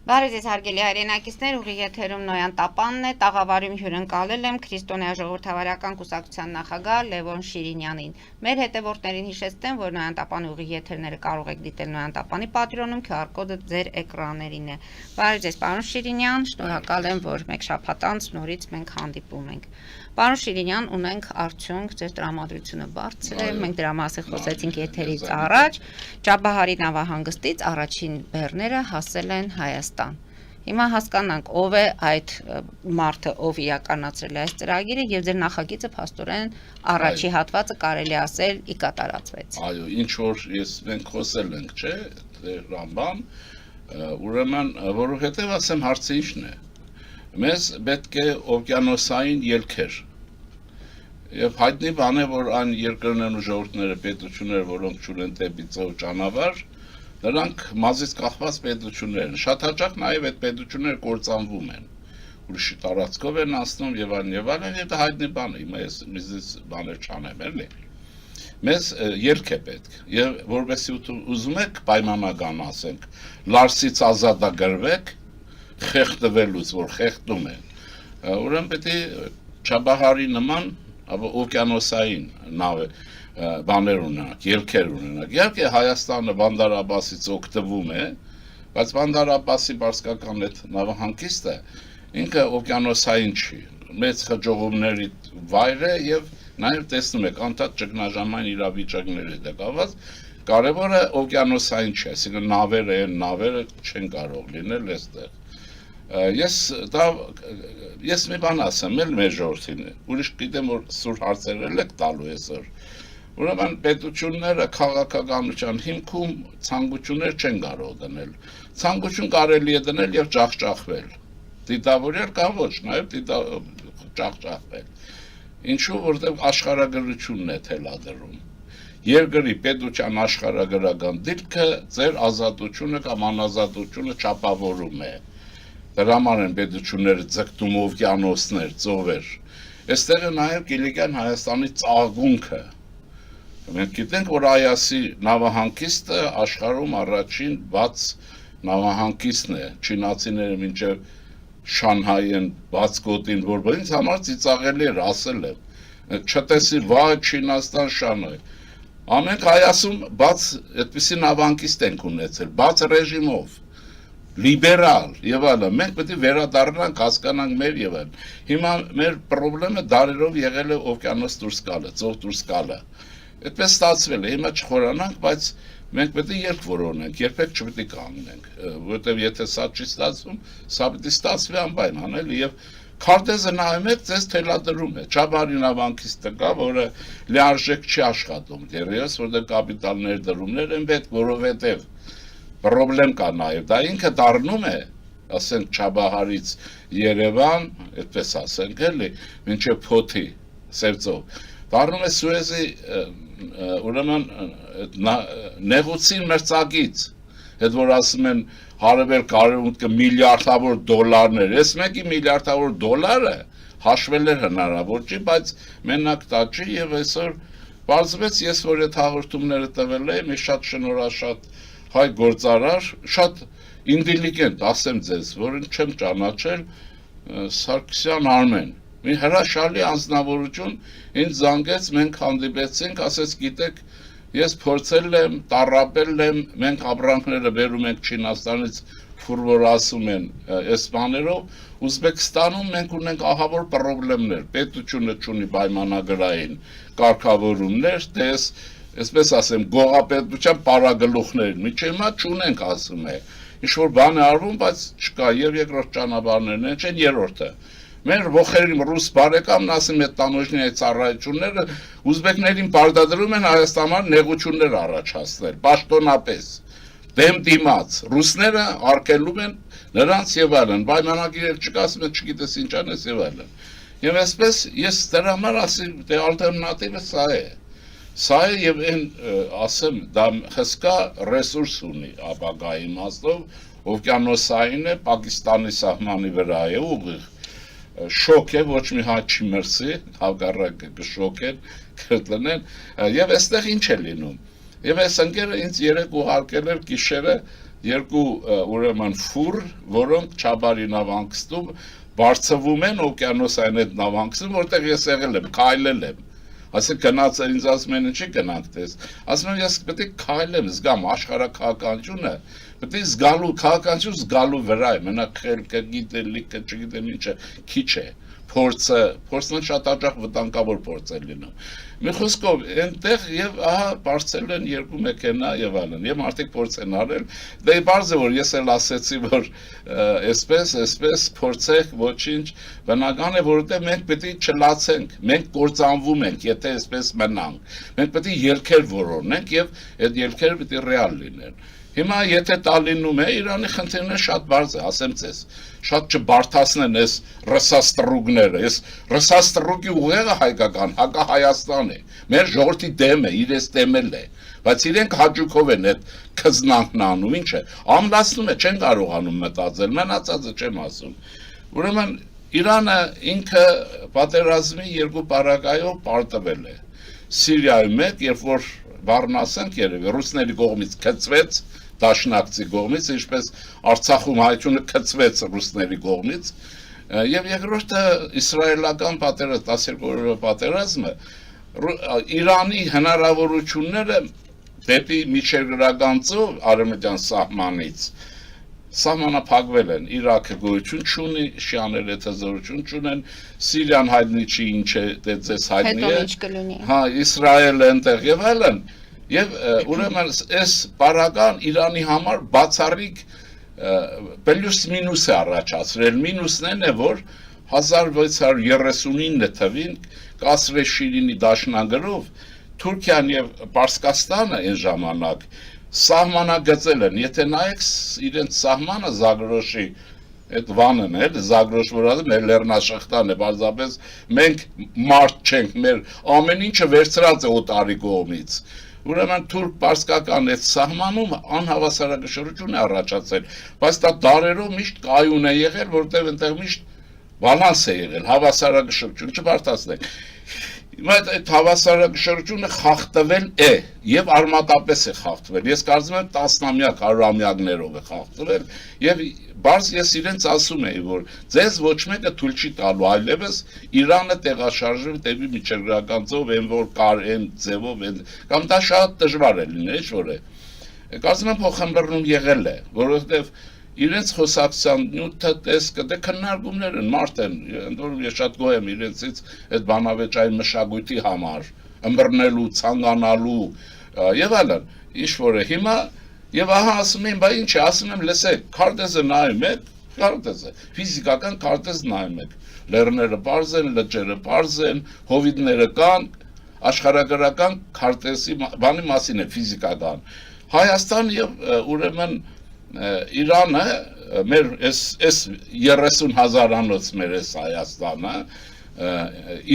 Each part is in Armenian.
Բարև ձեզ հարգելի հայրենակիցներ, ուղիղ եթերում Նոյան Տապանն է, տաղավարում հյուրընկալել եմ Քրիստոնյա ժողովրդավարական կուսակցության նախագահ Լևոն Շիրինյանին։ Մեր հետևորդներին հիշեցնեմ, որ Նոյան Տապանի ուղիղ եթերները կարող եք դիտել Նոյան Տապանի պատրոնում, QR կոդը ձեր էկրաներին է։ Բարև ձեզ, պարոն Շիրինյան, շնորհակալ եմ, որ մեկ շաբաթ անց նորից մենք հանդիպում ենք։ Պարոն Շիրինյան, ունենք արդյունք, ձեր տրամադրությունը բարձր է, մենք դրա մասին խոսեցինք եթերից առաջ, Չաբահարի նավահանգստից առաջին բեռները հասել են Հայաստան։ Հիմա հասկանանք, ով է այդ մարդը, ով իրականացրել է այս ծրագիրը եւ ձեր նախագիծը փաստորեն առաջի հատվածը կարելի ասել ի կատարածվեց։ Այո, ինչ որ մենք խոսել ենք, չէ, Ռամբան, ուրեմն, որովհետեւ ասեմ հարցը ինչն է։ Մեզ պետք է օվկիանոսային ելքեր։ Եվ հայտնի բան է, որ այն երկրներն ու ժողովուրդները, պետությունները, որոնք չունեն դեպի ծով ճանապարհ, դրանք մազից կախված պետություններ են։ Շատ հաճախ նաև այդ պետությունները կործանվում են։ Ուրիշի տարածքով են անցնում եւ այլն, եւ դա հայտնի բան է, հիմա ես միզից բաներ չանեմ, էլի։ Մեզ ելք է պետք, եւ որովհետեւ ուզում եք պայմանական ասենք, Լարսից ազատագրվեք, խեղդվելուց, որ խեղդում են։ Ուրեմն պետք է Չաբահարի նման օվկիանոսային բաներ ունենանք, ելքեր ունենանք։ Իհարկե Հայաստանը Բանդար Աբասից օգտվում է, բայց Բանդար Աբասի բարձրական այդ նավահանգիստը ինքը օվկիանոսային չի, մեծ խճողումների վայր է եւ նաեւ տեսնում եք անդադ ճգնաժամային իրավիճակների հետ կապված կարևորը օվկիանոսային չէ, այսինքն նավերը չեն կարող լինել այստեղ։ Ես մի բան ասեմ, մեր ժողովրդին, ուրիշ գիտեմ, որ սուր հարցեր եք տալու այսօր։ Ուրեմն պետությունները քաղաքականության հիմքում ցանկություններ չեն կարող դնել։ Ցանկություն կարելի է դնել եւ ջախջախվել։ Դիտավորել կամ ոչ, նաեւ ջախջախվել։ Ինչու, որտեղ աշխարհագրությունն է թելադրում։ Երկրի պետության աշխարհագրական դիրքը ձեր ազատությունը կամ անազատությունը չափավորում է։ Դրա համար են պետությունները ձգտում օվկիանոսներ, ծովեր։ Այստեղ է նաև Կիլիկյան Հայաստանի ծաղունքը։ Մենք գիտենք, որ Այասի նավահանգիստը աշխարհում առաջին բաց նավահանգիստն է։ Չինացիները մինչև Շանհայ են բաց գոտին, որ ինձ համար ծիծաղելի էր, ասել եմ։ Չտեսի վայ Չինաստան Շանհայ։ Ամենք Այասում բաց այդպիսի նավահանգիստ ենք ունեցել, բաց ռեժիմով։ Լիբերալ եւ այլն, մենք պետք է վերադառնանք, հասկանանք մեր եւ այլն։ Հիմա մեր խնդրը դարերով եղել է օվկիանոս դուրս գալը, ծով դուրս գալը։ Այդպես ստացվել է, հիմա չխորանանք, բայց մենք պետք է երկ որոնենք, երբեք չպետք է կանգնենք, որովհետեւ եթե սա չի ստացվում, սա պետք է ստացվի անպայն անել եւ քարտեզը նայում եք, ձեզ թելադրում է։ Չաբարի նավահանգիստը կա, որը լիարժեք չի աշխատում, դեռևս որտեղ կապիտալներ դրումներ են պետք, որովհետեւ Պրոբլեմ կա նաև, դա ինքը դառնում է, ասենք Չաբահարից Երևան, այդպես ասենք էլի, մինչև Փոթի, Սևծով, դառնում է Սուեզի, ուրեմն նեղուցին մրցակից, այդ որ ասում են հարևել կարևունքը միլիարդավոր դոլարներ, ես մեկի միլիարդավոր դոլարը հաշվել էր հնարավոր չի, բայց մենակ դա չի եւ այսօր բարձվեց ես որ այդ հաղորդումները տվել եմ, շատ շնորհաշատ հայ գործարար, շատ ինտելիգենտ, ասեմ ձեզ, որին չեմ ճանաչել, Սարգսյան Արմեն, մի հրաշալի անձնավորություն, ինձ զանգեց, մենք հանդիպեցինք, ասեց, գիտեք, ես փորձել եմ, տառապել եմ, մենք ապրանքները բերում ենք Չինաստանից, որ ասում են, այս բաներով, Ուզբեկստանում մենք ունենք ահավոր պրոբլեմներ, պետությունը չունի պայմանագրային կարգավորումներ, դες Այսպես ասեմ, գողապետության պարագլուխներին, միջև հիմա չունենք ասում է, ինչ-որ բան է արվում, բայց չկա, և երկրորդ ճանապարհներն են, չեն երրորդը։ Մեր ոխերին ռուս բարեկամն ասում է տանոջնի այդ ծառայությունները, ուզբեկներին պարտադրում են Հայաստանյան նեղություններ առաջացնել, պաշտոնապես, դեմ դիմաց, ռուսները արգելում են նրանց եւ այլն, պայմանագիրը չկա, ասում են չգիտես ինչ անես եւ այլն։ Եվ այսպես ես դրա համար ասեմ, դե ալտերնատիվը սա է։ Սա է եւ այն ասեմ դա հսկա ռեսուրս ունի ապագայի իմաստով, օվկիանոսային է, Պակիստանի սահմանի վրա է ուղիղ շոկ է, ոչ մի հատ չի մրսի, հակառակը կշոկեն, կտնեն եւ այստեղ ինչ է լինում։ Եվ այս ընկերը ինձ երեք ուղարկել էր գիշերը երկու ուրեմն ֆուր, որոնք Չաբարի նավահանգստում բարձվում են օկիանոսային այդ նավահանգստում, որտեղ ես եղել եմ, քայլել եմ։ Ասեք գնաց ինձ ասում են ինչի գնանք դες։ Ասում եմ ես պետք է քայլեմ, զգամ աշխարհակահականությունը, պետք է զգալու քաղաքականություն զգալու վրա է, մենակ խելքը, գիտելիքը, չգիտեմ ինչը, քիչ է։ Փորձն շատ հաճախ վտանգավոր փորձ է լինում։ Մի խոսքով, այնտեղ եւ ահա բարձել են երկու մեքենա եւ այլն, եւ մարդիկ փորձ են արել, դե բարձ է որ ես էլ ասեցի որ այսպես փորձեք, ոչինչ, բնական է որովհետեւ մենք պետք է չլացենք, մենք կործանվում ենք, եթե այսպես մնանք, մենք պետք է ելքեր որոնենք եւ այդ ելքերը պետք է ռեալ լինեն։ Հիմա եթե Տալինում է, Իրանի խնդիրները շատ բարձ է, ասեմ ձեզ, շատ չբարդացնեն այս ռսաստրուգները, այս ռսաստրուգի ուղեղը հայկական, հակա Հայաստան է, մեր ժողովրդի դեմ է, իրենց դեմել է, բայց իրենք հաճույքով են այդ քզնանքն անում, ինչ է, ամլացնում է, չեն կարողանում մտածել, մնացածը չեմ ասում, ուրեմն Իրանը ինքը պատերազմի երկու պարագայով պարտվել է, Սիրիայում մեկ, երբ որ Վառնասենք երևի ռուսների կողմից քծվեց, դաշնակցի կողմից, ինչպես Արցախում հայությունը քծվեց ռուսների կողմից, եւ երկրորդը իսրայելական պատերազմ, 12-օրյա պատերազմը Իրանի հնարավորությունները դեպի միջերգրագանցով արևմտյան սահմանից սահմանափակվել են, Իրաքը գոյություն չունի, շիաները թեզորություն չունեն, Սիրիան հայտնի չի, ինչ է ձեզ հայտնի է, հա, Իսրայելը ընտեղ եւ այլն, եւ ուրեմն այս բարական Իրանի համար բացառիկ պլյուս մինուս է առաջացրել, մինուսն է, որ 1639 թվին Կասրե Շիրինի դաշնագրով Թուրքիան եւ Պարսկաստանը այն ժամանակ սահմանագծել են, եթե նայեք իրենց սահմանը Զագրոշի այդ վանն է, Զագրոշ որը մեր լեռնաշղթան է, բարձրապես մենք մարդ չենք, մեր ամեն ինչը վերցրած է օտարի կողմից։ Ուրեմն թուրք-պարսկական այդ սահմանում անհավասարակշռություն է առաջացել, բայց դա դարերով միշտ կայուն է եղել, որտեղ այնտեղ միշտ բալանս է եղել, հավասարակշռություն, չբարձրացնենք։ Հիմա այդ հավասարակշռությունը խախտվել է եւ արմատապես է խախտվել։ Ես կարծում եմ տասնամյակ, հարյուրամյակներով է խախտվել եւ բարձ ես իրենց ասում եի, որ ձեզ ոչ մեկը թույլ չի տալու այլևս Իրանը տեղաշարժի դեպի միջերգրական ծով, այն որ կար այն ձևով, կամ դա շատ դժվար է լինել, ինչ որ է։ Կարծում եմ փոխհմբռնում եղել է, որովհետեւ իրենց խոսակցության նյութը տեսքը դե քննարկումներ են, մարդ են, ընդ որում ես շատ գոհ եմ իրենցից այդ բանավեճային մշակույթի համար, ըմբռնելու, ցանկանալու եւ այլն, ինչ որ է հիմա եւ ահա ասում եմ, բա ինչ է, ասում եմ, լսեք, քարտեզը նայում եք, քարտեզը, ֆիզիկական քարտեզ նայում եք, լեռները բարձ են, լճերը բարձ են, հովիտները կան, աշխարհագրական քարտեզի բանի մասին է ֆիզիկական։ Հայաստան եւ ուրեմն Իրանը մեր այս 30,000 անոց մեր այս Հայաստանը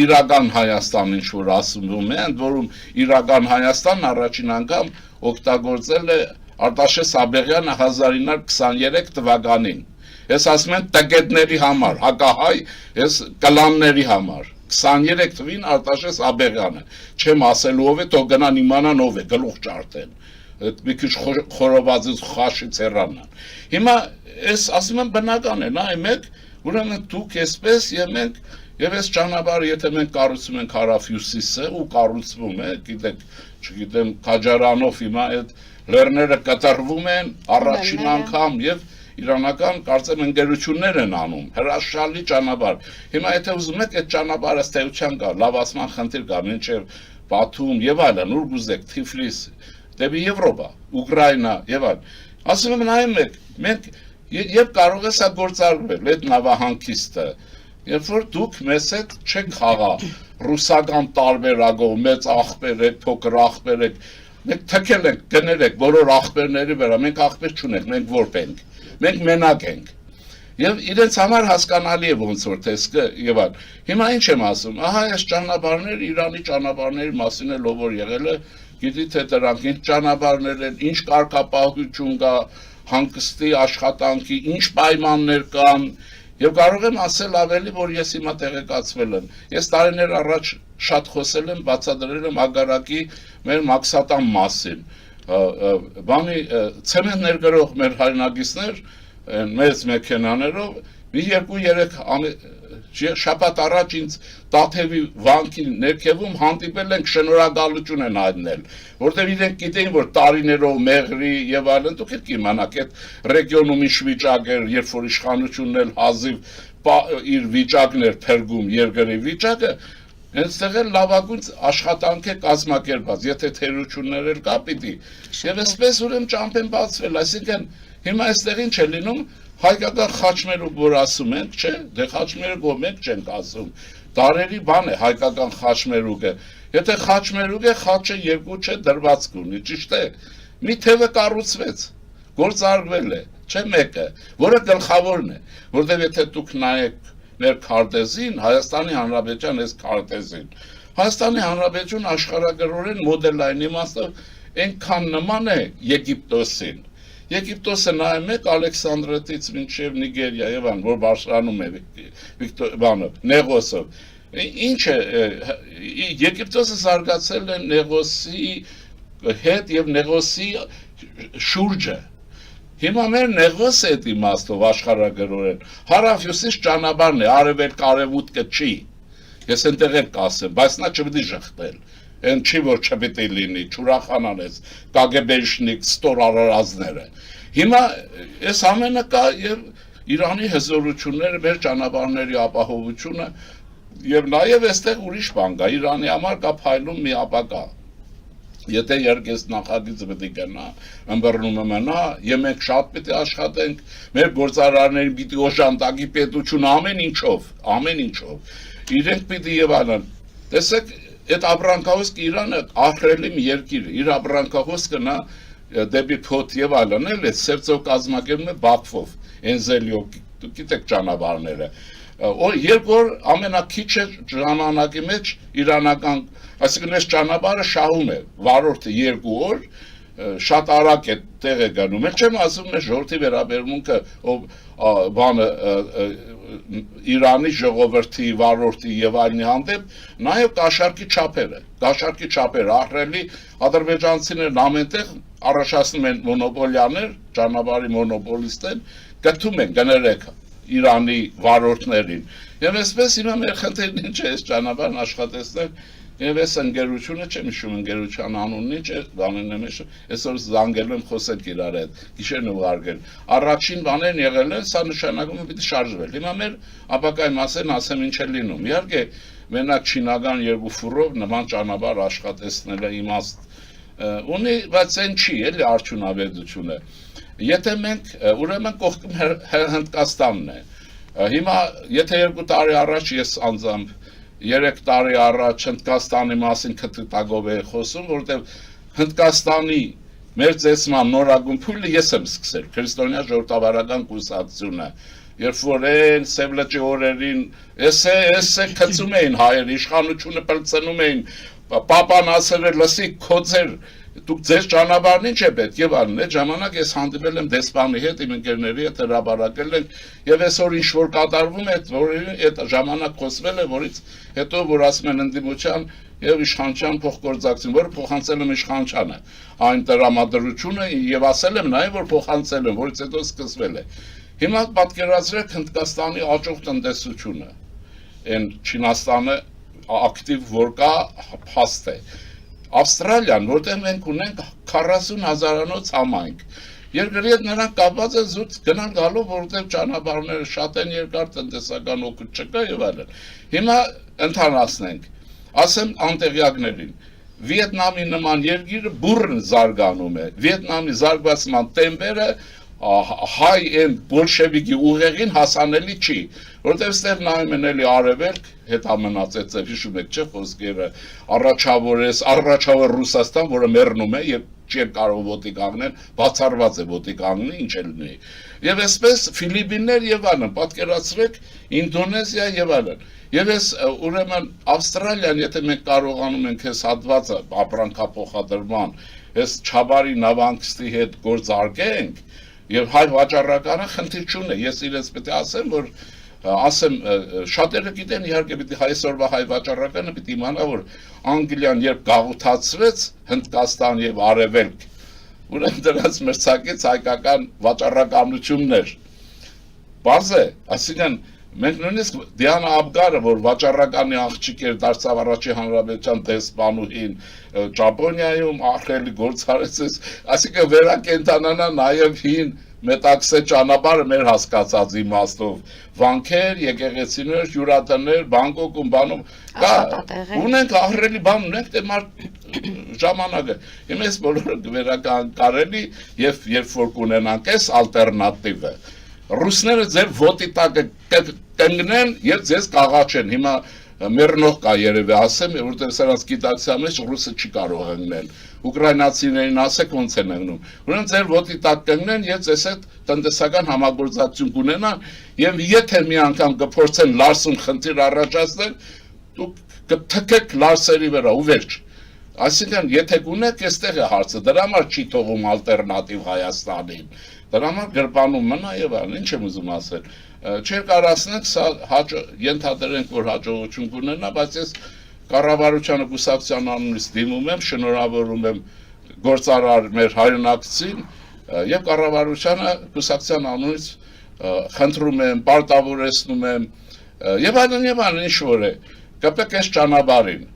իրական Հայաստան ինչ որ ասում է, ընդ որում իրական Հայաստանն առաջին անգամ օգտագործել է Արտաշես Աբեղյանը 1923 թվականին։ Ես ասում եմ տգետների համար, հակահայ, ես կլանների համար 23 թվին Արտաշես Աբեղյանը, չեմ ասելու ով է, թող գնան իմանան ով է, գլուխ ճարտեն։ Մի քիչ խորովածից խաշից հեռանան։ Հիմա այս ասում եմ բնական է, նայեք, ուրեմն դուք այսպես եւ մենք եւ այս ճանապարհը եթե մենք կառուցում ենք հարավ-հյուսիսը ու կառուցվում է, գիտեք, չգիտեմ, Քաջարանով հիմա այդ լեռները կտրվում են առաջին անգամ եւ իրանական կարծեմ ընկերություններ են անում, հրաշալի ճանապարհ։ Հիմա եթե ուզում եք այդ ճանապարհը ստեղծան կա, լավացման խնդիր կա, մինչեւ Բաթում եւ այլն, ուր գուզեք, Թիֆլիս դեպի Եվրոպա, Ուկրաինա եւ այլն։ Ասում եմ նայեք, մենք եւ կարող է սա գործարվել այդ նավահանգիստը, երբ որ դուք մեզ հետ չեք խաղա ռուսական տարբերակով, մեծ աղբեր եք, փոքր աղբեր եք, մենք թքել ենք, գնել ենք բոլոր աղբերների վրա, մենք աղբեր չունենք, մենք որբ ենք, մենք մենակ ենք։ Եվ իրենց համար հասկանալի է ոնց որ տեսքը եւ այլն։ Հիմա ինչ եմ ասում, ահա այս ճանապարհները Իրանի ճանապարհների մասին է ով որ եղել է, գիտի թե դրանք ինչ ճանապարհներ են, ինչ կարգապահություն կա, հանգստի աշխատանքի, ինչ պայմաններ կան, Եվ կարող եմ ասել ավելի, որ ես հիմա տեղեկացվել եմ։ Ես տարիներ առաջ շատ խոսել եմ, բացատրել եմ ագարակի մեր մաքսատան մասին։ Բանի ցեմենտներ գրող մեր հայրենագիցներ մեծ մեքենաներով մի 2-3 շաբաթ առաջ ինձ Տաթևի վանքի ներքևում հանդիպել ենք շնորհակալություն են հայտնել, որտեղ իրենք գիտեին, որ տարիներով մեղրի եւ այլն, դուք եք իմանաք այդ ռեգիոնում ինչ վիճակ էր, երբ որ իշխանությունն էլ հազիվ իր վիճակն էր փրկում երկրի վիճակը, այնտեղ էլ լավագույն աշխատանք է կազմակերպված, եթե թերություններ էլ կա պիտի։ Եվ այսպես ուրեմն ճամփեն բացվել, այսինքն հիմա այստեղ ինչ է լինում, հայկական խաչմերուկ որ ասում ենք, չէ, դե խաչմերուկ մենք չենք ասում։ Դարերի բան է հայկական խաչմերուկը։ Եթե խաչմերուկ է, խաչը երկու չէ դրվածք ունի, ճիշտ է։ Մի թևը կառուցվեց, գործարկվել է, չէ մեկը, որը գլխավորն է, որտեղ եթե դուք նայեք մեր քարտեզին, Հայաստանի Հանրապետության այս քարտեզին, Հայաստանի Հանրապետություն աշխարհագրորեն մոդելային իմաստով այնքան նման է Եգիպտոսին։ Եգիպտոսը նայում եք Ալեքսանդրետից մինչև Նիգերիա եւ այն, որ բարձրանում է Նեղոսով։ Ինչ է Եգիպտոսը զարգացել է Նեղոսի հետ եւ Նեղոսի շուրջը։ Հիմա մեր Նեղոսը այդ իմաստով աշխարհագրորեն հարավ-հյուսիս ճանապարհն է, արևելք-արևմուտքը չի։ Ես այնտեղ էլ կասեմ, բայց նա չպետք է ժխտել։ Այն չի որ չպետք է լինի, ճուրախանան էս կագեբեշնիկ ստոր արարածները։ Հիմա այս ամենը կա եւ Իրանի հզորությունները, մեր ճանապարհների ապահովությունը եւ նաեւ այստեղ ուրիշ բան կա, Իրանի համար կա փայլում մի ապագա։ Եթե երկես նախագիծը պետք է գնա, ըմբռնումը մնա, եւ մենք շատ պետք է աշխատենք, մեր գործարարներին պիտի օժանդակի պետություն ամեն ինչով։ Իրենք պիտի եւ այլն։ Տեսեք, այդ ապրանքահոսքը Իրանը ահռելի մի երկիր է, իր ապրանքահոսքը նա դեպի փոթ եւ այլն էլ է սերծով կազմակերպում է Բաքվով, Էնզելիով, դուք գիտեք ճանապարհները։ Երբ որ ամենակիչը ժամանակի մեջ իրանական, այսինքն այս ճանապարհը շահում է վարորդը 2 օր, շատ արագ է տեղ է գնում, էլ չեմ ասում մեր ժողովրդի վերաբերմունքը, ով բանը Իրանի ժողովրդի վարորդի եւ այլնի հանդեպ, նաեւ կաշառքի չափերը ահռելի ադրբեջանցիներն ամենտեղ առաջացնում են մոնոպոլիաներ, ճանապարհի մոնոպոլիստներ, գտում են գներեք Իրանի վարորդներին։ Եվ այսպես հիմա մեր խնդիրն ինչ է, այս ճանապարհն աշխատեցնել եւ այս ընկերությունը չեմ հիշում ընկերության անունն ինչ է, բանն եմ հիշում, այսօր զանգել եմ խոսել իրար հետ, գիշերն ուղարկել։ Առաջին բաներն եղել են, սա նշանակում է պիտի շարժվել։ Հիմա մեր ապակայի մասերն ասեմ ինչ է լինում։ Իհարկե, մենակ չինական 2 ֆուրով նման ճանապարհ աշխատեցնելը իմաստ ունի, բայց այն չի, էլի արդյունավետությունը։ Եթե մենք ուրեմն կողքում Հնդկաստանն է։ Հիմա եթե 2 տարի առաջ ես անձամբ 3 տարի առաջ Հնդկաստանի մասին քթթագով է խոսում, որտեղ Հնդկաստանի մեր ծեսման նորագույն փուլը ես եմ սկսել, քրիստոնյա ժողովրդավարական կուսակցությունը, երբ որ այն Սևլեջի օրերին էսե քծում էին հայեր, իշխանությունը պլցնում էին, պապան ասել էր լսի քոձեր դուք ձեր ճանապարհն ինչ է պետք եւ այլն, այդ ժամանակ ես հանդիպել եմ դեսպանի հետ, իմ ընկերների հետ հրապարակել ենք եւ այսօր ինչ որ կատարվում է, այդ ժամանակ խոսվել է, որից հետո որ ասում են ընդդիմության եւ իշխանության փոխգործակցություն, որը փոխանցել եմ իշխանությանը, այն տրամադրությունը եւ ասել եմ նաեւ որ փոխանցել եմ, որից հետո սկսվել է։ Հիմա պատկերացրեք Հնդկաստանի աճող տնտեսությունը, այն Չինաստանը ակտիվ որ կա փաստ է։ Ավստրալիան, որտեղ մենք ունենք 40,000-անոց համայնք, երկրի հետ նրանք կապված են զուտ գնալ գալով, որտեղ ճանապարհները շատ են երկար, տնտեսական օգուտ չկա եւ այլն։ Հիմա ընդհանրացնենք, ասեմ անտեղյակներին, Վիետնամի նման երկիրը բուրըն զարգանում է, Վիետնամի զարգացման տեմպերը հայ են բոլշևիկի ուղեղին հասանելի չի, որտեղ ստեղ նայում են էլի արևելք, հետ ամենածեց է, հիշում եք չէ խոսքերը, առաջավոր Ռուսաստան, որը մեռնում է եւ չի կարող ոտի կանգնել, բացառված է ոտի կանգնի, ինչ էլ լինի։ Եվ այսպես Ֆիլիպիններ եւ այլն, պատկերացրեք Ինդոնեզիա եւ այլն։ Եվ այս ուրեմն Ավստրալիան, եթե մենք կարողանում ենք այս հատվածը ապրանքափոխադրման, այս Չաբարի նավանգստի հետ գործարկենք, եւ հայ վաճառականը խնդիր չունի, ես իրենց պետք է ասեմ, որ ասեմ, շատերը գիտեն իհարկե պիտի այսօրվա հայ վաճառականը պիտի իմանա, որ Անգլիան երբ գաղութացրեց Հնդկաստան եւ Արևելք, ուրեմն դրանց մրցակից հայկական վաճառականություններ։ Բարձ է, այսինքն մենք նույնիսկ Դիանա Աբգարը, որ վաճառականի աղջիկ էր, դարձավ առաջի հանրապետության դեսպանուհին Ճապոնիայում, ահռելի գործարեցես, այսինքն վերակենդանանա նաեւ հին Մետաքսե ճանապարհը մեր հասկացած իմաստով, վանքեր, եկեղեցիներ, հյուրատներ, Բանգկոկում, բանում, կա, ունենք ահռելի բան, ունենք դե մարդ ժամանակը, իմ ես բոլորը վերականգարելի և երբ որ կունենանք ես ալտերնատիվը, ռուսները ձեր ոտի տակը կնգնեն և ձեզ կաղաչեն, հիմա մեռնող կա երևի ասեմ, որտեղ սրանց գիտակցության մեջ ռուսը չի կարող ընկնել, ուկրաինացիներին ասեք ոնց են ընկնում, ուրեմն ձեր ոտի տակ կընկնեն և ձեզ հետ տնտեսական համագործակցություն կունենան և եթե մի անգամ կփորձեն Լարսում խնդիր առաջացնել, դուք կթքեք Լարսերի վրա ու վերջ, այսինքն եթե կունեք այստեղ է հարցը, դրա համար չի թողում ալտերնատիվ Հայաստանին, դրա համար գրպանում մնա և այլն, ինչ եմ ուզում ասել, չէր կարասնենք, սա ենթադրենք, որ հաջողություն կունենա, բայց ես կառավարությանը կուսակցության անունից դիմում եմ, շնորհավորում եմ գործարար մեր հայրենակցին և կառավարությանը կուսակցության անունից խնդրում եմ, պարտավորեցնում եմ և այլն ինչ որ է, կպեք այս ճանապարհին,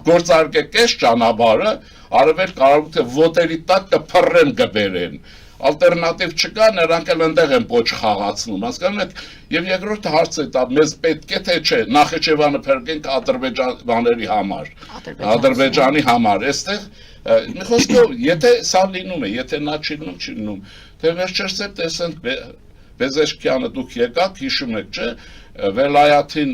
գործարկեք այս ճանապարհը, արևել կարող թե ոտերի տակ կփռեն կբերեն, ալտերնատիվ չկա, նրանք էլ ընդեղ են պոչ խաղացնում, հասկանում եք, և երկրորդ հարցը դա մեզ պետք է թե չէ, Նախիջևանը փրկենք ադրբեջանցիների համար, Ադրբեջանի համար, այստեղ մի խոսքով, եթե սա լինում է, եթե նա չի լինում, թե վերջերս տեսնենք Բեզեշքյանը դուք եկաք, հիշում եք, չէ, Վելայաթին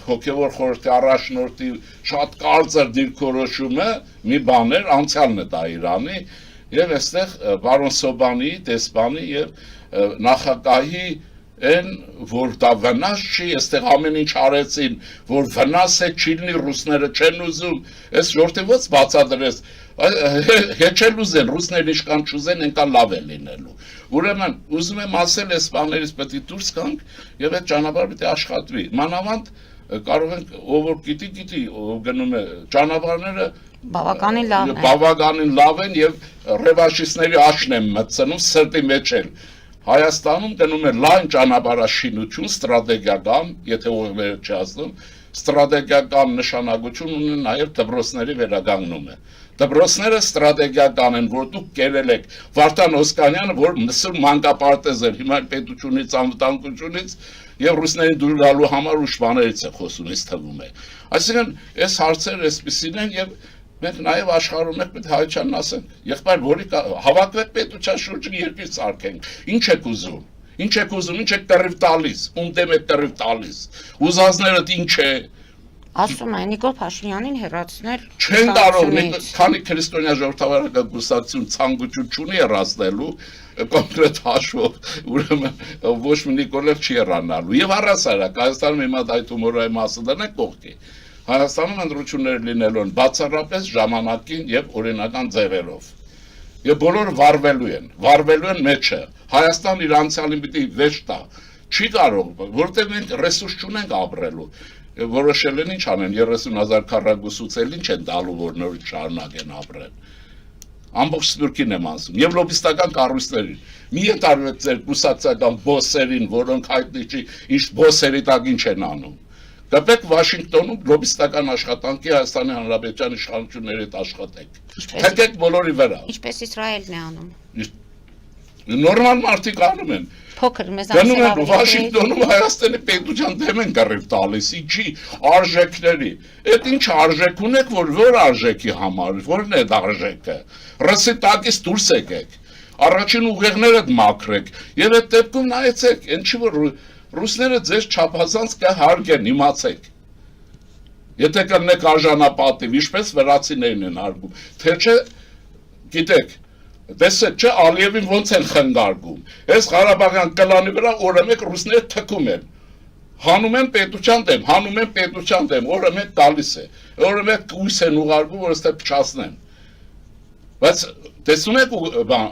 հոգևոր խորհրդի առաջնորդի շատ կարծր դիրքորոշումը մի բան էր, անցյալն է դա Իրանի, և այստեղ բարոն Սոբանի, դեսպանի և նախագահի են, որ դա վնաս չի, այստեղ ամեն ինչ արեցին, որ վնաս է չի լինի, ռուսները չեն ուզում, այս ժողովրդի ոնց բացատրես, հեչել ուզեն, ռուսները ինչքան չուզեն, այնքան լավ է լինելու։ Ուրեմն, ուզում եմ ասել, այս բաներից պետք է դուրս գանք և այդ ճանապարհը պետք է աշխատվի։ Մանավանդ կարող ենք, ով որ գիտի, ով գնում է ճանապարհները բավականին լավ են և ռևանշիստների աշն են մտցնում սրտի մեջ էլ։ Հայաստանում գնում է լայն ճանապարհաշինություն, ստրատեգիական, եթե ուղիղները չի ասում, ստրատեգիական նշանակություն ունի նաև դպրոցների վերականգնումը։ Դպրոցները ստրատեգիական են, որ դուք կերել եք Վարդան Օսկանյանը, որ մսուր մանկապարտեզ էր, հիմա պետությունից, անվտանգությունից և ռուսներին դուր գալու համար ուշ բաներից է խոսում, ինձ թվում է։ Այսինքն, այս հարցերը այսպիսին են և մենք նաև աշխարհում ենք պետք է հայությանն ասենք, եղբայր, որի հավաքվեք պետության շուրջը երկիր սարքենք, ինչ եք ուզում, ինչ եք կռիվ տալիս, ում դեմ եք կռիվ տալիս, ուզածներդ ինչ է, ասում է Նիկոլ Փաշինյանին հեռացնել չեն կարող, քանի քրիստոնյա ժողովրդավարական կուսակցություն ցանկություն չունի հեռացնելու կոնկրետ հաշվով, ուրեմն ոչ մի Նիկոլև չի հեռանալու եւ առասարակ Հայաստանում հիմա այդ հումորայի մասը դնենք կողքի, Հայաստանում ընտրություններ լինելու են բացառապես ժամանակին եւ օրինական ձևերով եւ բոլորը վարվելու են մեջը, Հայաստան իր անցյալին պիտի վեճ տա, չի կարող, որտեղ մենք ռեսուրս չունենք ապրելու որոշել են ինչ անեն 30,000 քառակուսուց էլ ինչ են տալու որ նորից շարունակեն ապրեն ամբողջ Սփյուռքին եմ ասում եւ լոբիստական կառույցներին մի ընտարվեք ձեր կուսակցական բոսերին որոնք հայտնի չի ինչ բոսերի տակ ինչ են անում կպեք Վաշինգտոնում լոբիստական աշխատանքի Հայաստանի Հանրապետության իշխանությունների հետ աշխատեք թեքեք բոլորի վրա ինչպես Իսրայելն է անում նորմալ մարդիկ անում են փոքր մեզ գնում են Վաշինգտոնում Հայաստանի պետության դեմ են կռիվ տալիս, ինչի արժեքների։ Այդ ինչ արժեք ունեք, որ արժեքի համար, որն է դա արժեքը։ Ռսի տակից դուրս եկեք։ Առաջին ուղեղներդ մաքրեք եւ այդ դեպքում նայեցեք, ինչի որ ռուսները ձեզ չափազանց կհարգեն, իմացեք։ Եթե կլինեք արժանապատիվ, ինչպես վրացիներն են հարգում, թե չէ գիտեք Տեսեք, չէ, Ալիևին ոնց են խնգարգում, ես Ղարաբաղյան կլանի վրա օրը մեկ ռուսները թքում են, հանում են պետության դեմ, օրը մեկ տալիս է, օրը մեկ կույս են ուղարկում, որ ստեղ փչացնեն, բայց տեսնում եք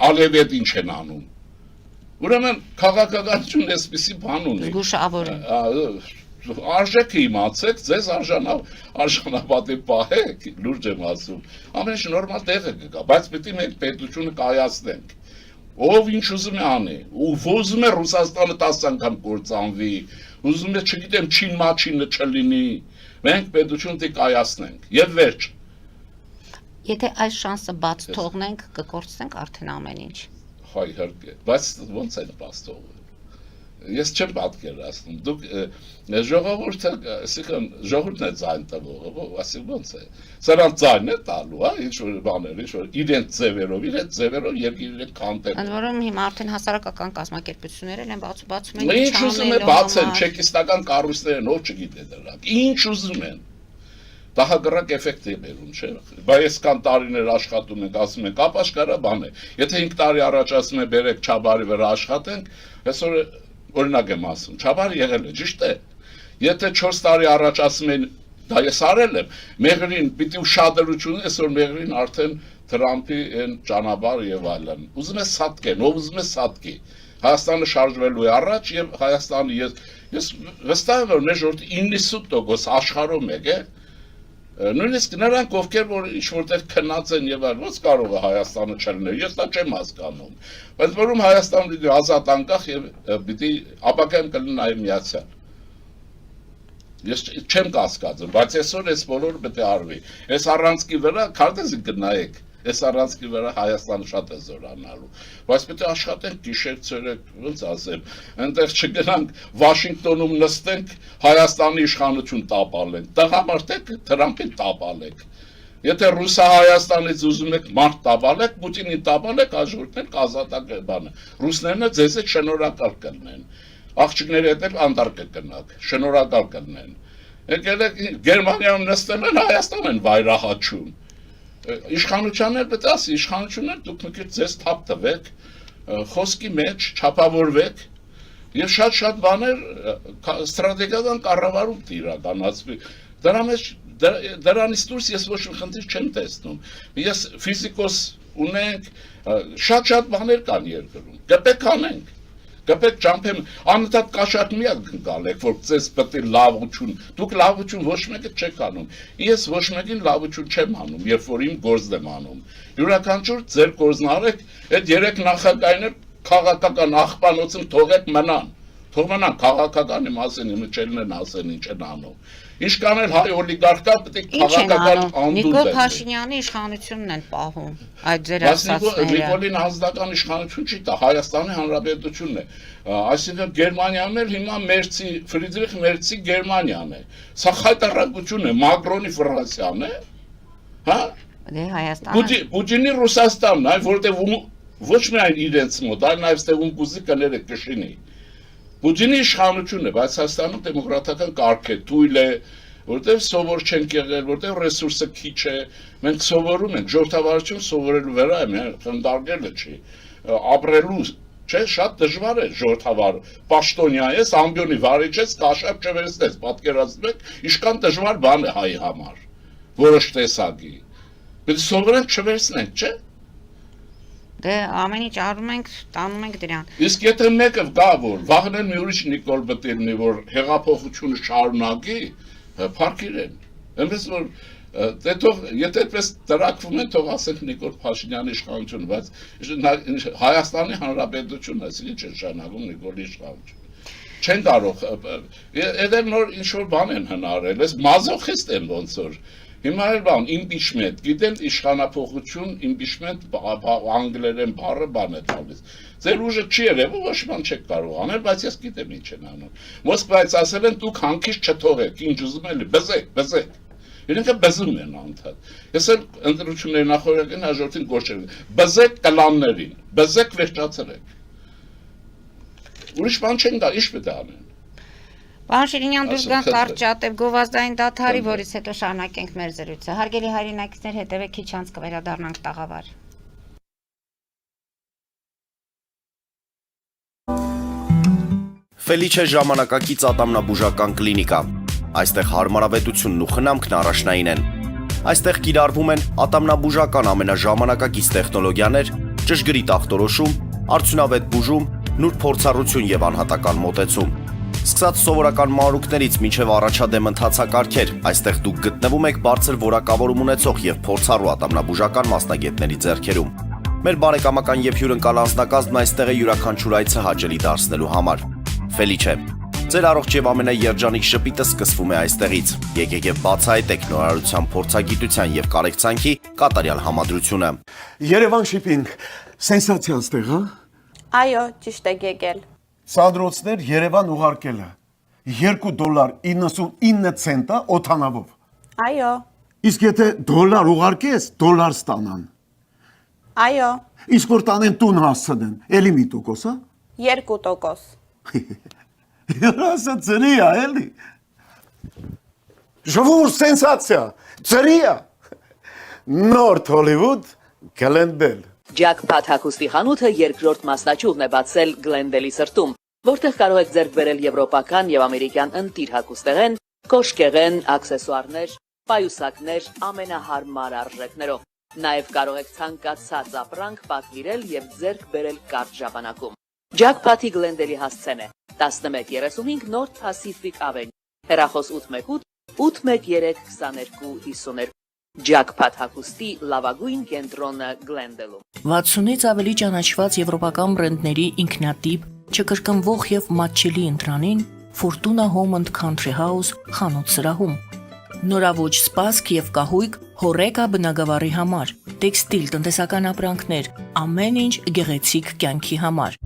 Ալիևի հետ ինչ են անում, Ուրեմն քաղաքականությունն էսպիսի բան ունի։ Զգուշավոր։ Արժեքը իմացեք, ձեզ արժանապատի պահեք, լուրջ եմ ասում։ Ամեն ինչ նորմալ տեղը կգա, բայց պետք է մենք պետությունը կայացնենք։ Ով ինչ ուզում է անի, ու ուզում է Ռուսաստանը 10 անգամ կործանվի, ուզում է, չգիտեմ, չին-մաչինը չլինի, մենք պետությունը պետք է կայացնենք, եւ վերջ։ Եթե այս շանսը բաց թողնենք, կկորցնենք արդեն ամեն ինչ։ Հայ իհարկե, բայց ո՞նց են բաց թողել։ Ես չեմ պատկերացնում, դուք ժողովուրդը, այսինքն ժողովուրդն է ձայն տվողը, ասենք ոնց է։ Սրանց ձայն է տալու, հա, ինչ որ բաներ, ինչ որ իրենց ձևերով երկիրը կանտել։ Ընդ որում հիմա արդեն հասարակական կազմակերպություններ են բացում են։ Ինչ ուզում են բացեն, չեկիստական կառույցներն ով չգիտե դրանք։ Ինչ ուզում են։ Դահագրակ էֆեկտ է բերում, չէ՞։ Բայց ես կան տարիներ աշխատում ենք, ասում ենք, ապաշխարա բան է։ Եթե 5 տարի առաջ ասում են, բերեք Չաբարի վրա աշխատենք, այսօր օրինակ եմ ասում, Չաբարը եղել է, ճիշտ է։ Եթե 4 տարի առաջ ասում են, դա ես արել եմ, Մեղրին պիտի ուշադրություն, այսօր Մեղրին արդեն Թրամփի այն ճանապարհը եւ այլն։ Ուզում է սատկեն, ով ուզում է սատկի։ Հայաստանը շարժվելու է առաջ եւ Հայաստանը ես վստահ եմ, որ մեր ժողովրդի 90% աշխարհում է, նույնիսկ նրանք, ովքեր որ ինչ որտեղ քնած են եւ այլ, ոնց կարող է Հայաստանը չլինել, ես դա չեմ հասկանում։ Բայց որում Հայաստանը պիտի ազատ անկախ եւ պիտի ապակայում կլինի նաեւ միացյալ։ Ես չեմ կասկածում, բայց այսօր այս բոլորը պետք է արվի։ Այս առանցքի վրա քարտեզը գնայեք, այս առանցքի վրա Հայաստանը շատ է զորանալու։ Բայց պետք է աշխատենք գիշեր ցերեկ, ոնց ասեմ, այնտեղ չգնանք Վաշինգտոնում նստենք, Հայաստանի իշխանություն տապալենք, տղամարդեք Թրամփին տապալեք։ Եթե Ռուսա-Հայաստանից ուզում եք մարդ տապալեք, Պուտինին տապալեք,աժողովուրդն կազատակ բանը։ Ռուսներն ձեզ հետ շնորհակալ կլինեն։ Աղջիկների հետ էլ անդարկը կնակ, շնորհակալ կլինեն։ Եկել եք Գերմանիայում նստել են, Հայաստան են վայրահաչում։ Իշխանություններ պետք է ասի, իշխանություններ դուք մի քիչ ձեզ թափ տվեք, խոսքի մեջ չափավորվեք եւ շատ բաներ ստրատեգիական կառավարում իրականացվի։ Դրանից դուրս ես ոչ մի խնդիր չեմ տեսնում։ Ես ֆիզիկոս ունենք, շատ բաներ կան երկրում։ Կպեք անենք։ Կպեք ճամփեմ, անընդհատ կաշատ միակ գալեք, որ ձեզ պետք է լավություն, դուք լավություն ոչ մեկը չեք անում։ Ես ոչ մեկին լավություն չեմ անում, երբ որ իմ գործն եմ անում։ Յուրաքանչյուր ձեր գործն արեք, այդ 3 նախագահներ քաղաքական աղբանոցում թողեք մնան։ Թող մնան քաղաքականի մասին, իմը չելնեն ասեն ինչ են անում։ Ինչ կանել հայ օլիգարխը պետք է քաղաքական անդուր Նիկոլ Փաշինյանի իշխանությունն են պահում այդ ձեր ասածները։ Նիկոլին ազգական իշխանություն չի տա, Հայաստանի Հանրապետությունն է։ Այսինքն Գերմանիան էլ հիմա Մերցի, Ֆրիդրիխ Մերցի Գերմանիան է։ Սա խայտարակություն է, Մակրոնի Ֆրանսիան է։ Հա? Դե Հայաստանը։ Պուտինի Ռուսաստանն է, որտեղ ոչ միայն իրենց մոտ, այլ նաև ստեղ ունկուզի կները կշինի։ Պուտինի իշխանությունն է, բայց Հայաստանում դեմոկրատական կարգ է, թույլ է, որտեղ սովոր չենք եղել, որտեղ ռեսուրսը քիչ է, մենք սովորում ենք, ժողովրդավարություն սովորելու վրա է, խնդարգելը չի, ապրելու, չէ, շատ դժվար է ժողովրդավար, պաշտոնյա ես, ամբյոնի վարիչ ես, կաշապ չվերցնես, պատկերացնում եք, ինչքան դժվար բան է հայի համար, որոշ տեսակի, բայց սովորենք չվերցնենք, չէ։ Դե ամեն ինչ արում ենք, տանում ենք դրան։ Իսկ եթե մեկը գա որ վաղն մի ուրիշ Նիկոլ Բտիրնի որ հեղափոխությունը շարունակի, փառքիրեն։ Այնպես որ դե թող եթե այդպես տրակվում են, թող ասենք Նիկոլ Փաշինյանի իշխանությունը, բայց Հայաստանի Հանրապետությունն է, ինչ է շարունակում Նիկոլի իշխանությունը։ Չեն կարող, այդել նոր ինչ որ բան են հնարել, ես մազոխիստ եմ ոնց որ Հիմա էլ բան, impeachment, գիտեն իշխանափոխություն, impeachment անգլերեն բառը բան է տալիս։ Ձեր ուժը չի երևում, ոչ մի չեք կարող անել, բայց ես գիտեմ ինչ են անում։ Մոսկվայից ասել են դուք հանքիչ չթողեք, ինչ ուզում եք, բզեք։ Իրենք բզում են անդադ։ Ես էլ ընտրությունների նախորդին հաջորդին գործել եմ։ Բզեք կլաններին, բզեք վերջացրեք։ Ուրիշ բան չեն գա, ինչ պետք է անեն։ Պարոն Շիրինյան, դուրս գանք կարճատև գովազդային դադարի, որից հետո շարունակենք մեր զրույցը։ Հարգելի հայրենակիցներ, հետևեք քիչ անց կվերադառնանք տաղավար։ Ֆելիչե ժամանակակից ատամնաբուժական կլինիկա։ Այստեղ հարմարավետությունն ու խնամքն առաջնային են։ Այստեղ կիրառվում են ատամնաբուժական ամենաժամանակակից տեխնոլոգիաներ, ճշգրիտ ախտորոշում, արդյունավետ բուժում, նուրբ փորձառություն եւ անհատական մոտեցում։ Սկսած սովորական մանրուքներից մինչև առաջադեմ ընթացակարգեր, այստեղ դուք գտնվում եք բարձր որակավորում ունեցող եւ փորձառու ատամնաբուժական մասնագետների ձեռքերում։ Մեր բարեկամական եւ հյուրընկալ անձնակազմն այստեղ է յուրաքանչյուր այցը հաճելի դարձնելու համար։ Ֆելիչե, ձեր առողջ եւ ամենաերջանիկ շպիտը սկսվում է այստեղից։ Եկեք եւ բացահայտեք նորարարության փորձագիտության եւ կարեկցանքի կատարյալ համադրությունը։ Երևան շիփինգ, սենսացիա ստեղ, հա։ Այո, ճիշտ եք եկել։ Սանդրոցներ Երևան ուղարկելը $2.99 օթանավով։ Այո, Իսկ եթե դոլար ուղարկես, դոլար ստանան։ այո, Իսկ որ տանեն տուն հասցնեն, էլի մի տոկոս, հա։ 2%։ Երասը ծրի է, էլի։ Ժողովուրդ սենսացիա, ծրի է։ Նորթ Հոլիվուդ, Գլենդել։ Ջաքփաթ հագուստի խանութը երկրորդ մասնաճյուղն է բացել Գլենդելի սրտում, որտեղ կարող եք ձեռք բերել եվրոպական եւ ամերիկյան ընտիր հագուստեղեն, կոշկեղեն, աքսեսուարներ, պայուսակներ ամենահարմար արժեքներով։ Նաեւ կարող եք ցանկացած ապրանք պատվիրել եւ ձեռք բերել կարճ ժամանակում։ Ջաքփաթի Գլենդելի հասցեն է 1135 North Pacific Avenue, հեռախոս 818 813 2252։ Ջաքփաթ հագուստի լավագույն կենտրոնը Գլենդելում։ 60-ից ավելի ճանաչված եվրոպական բրենդների ինքնատիպ, չկրկնվող եւ մատչելի ընտրանին Fortuna Home and Country House խանութ սրահում։ Նորավոճ սպասք եւ կահույք հորեկա բնագավառի համար, տեքստիլ տնտեսական ապրանքներ, ամեն ինչ գեղեցիկ կյանքի համար։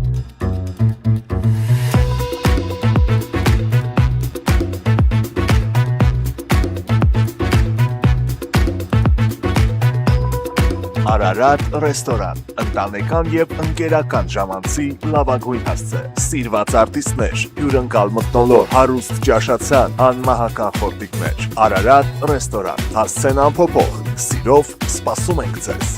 Արարատ ռեստորան, ընտանեկան եւ ընկերական ժամանցի լավագույն հասցե, սիրված արտիստներ, հյուրընկալ մթնոլորտ, հարուստ ճաշացան, անմահական խորտիկներ։ Արարատ ռեստորան, հասցեն անփոփոխ, սիրով սպասում ենք ձեզ։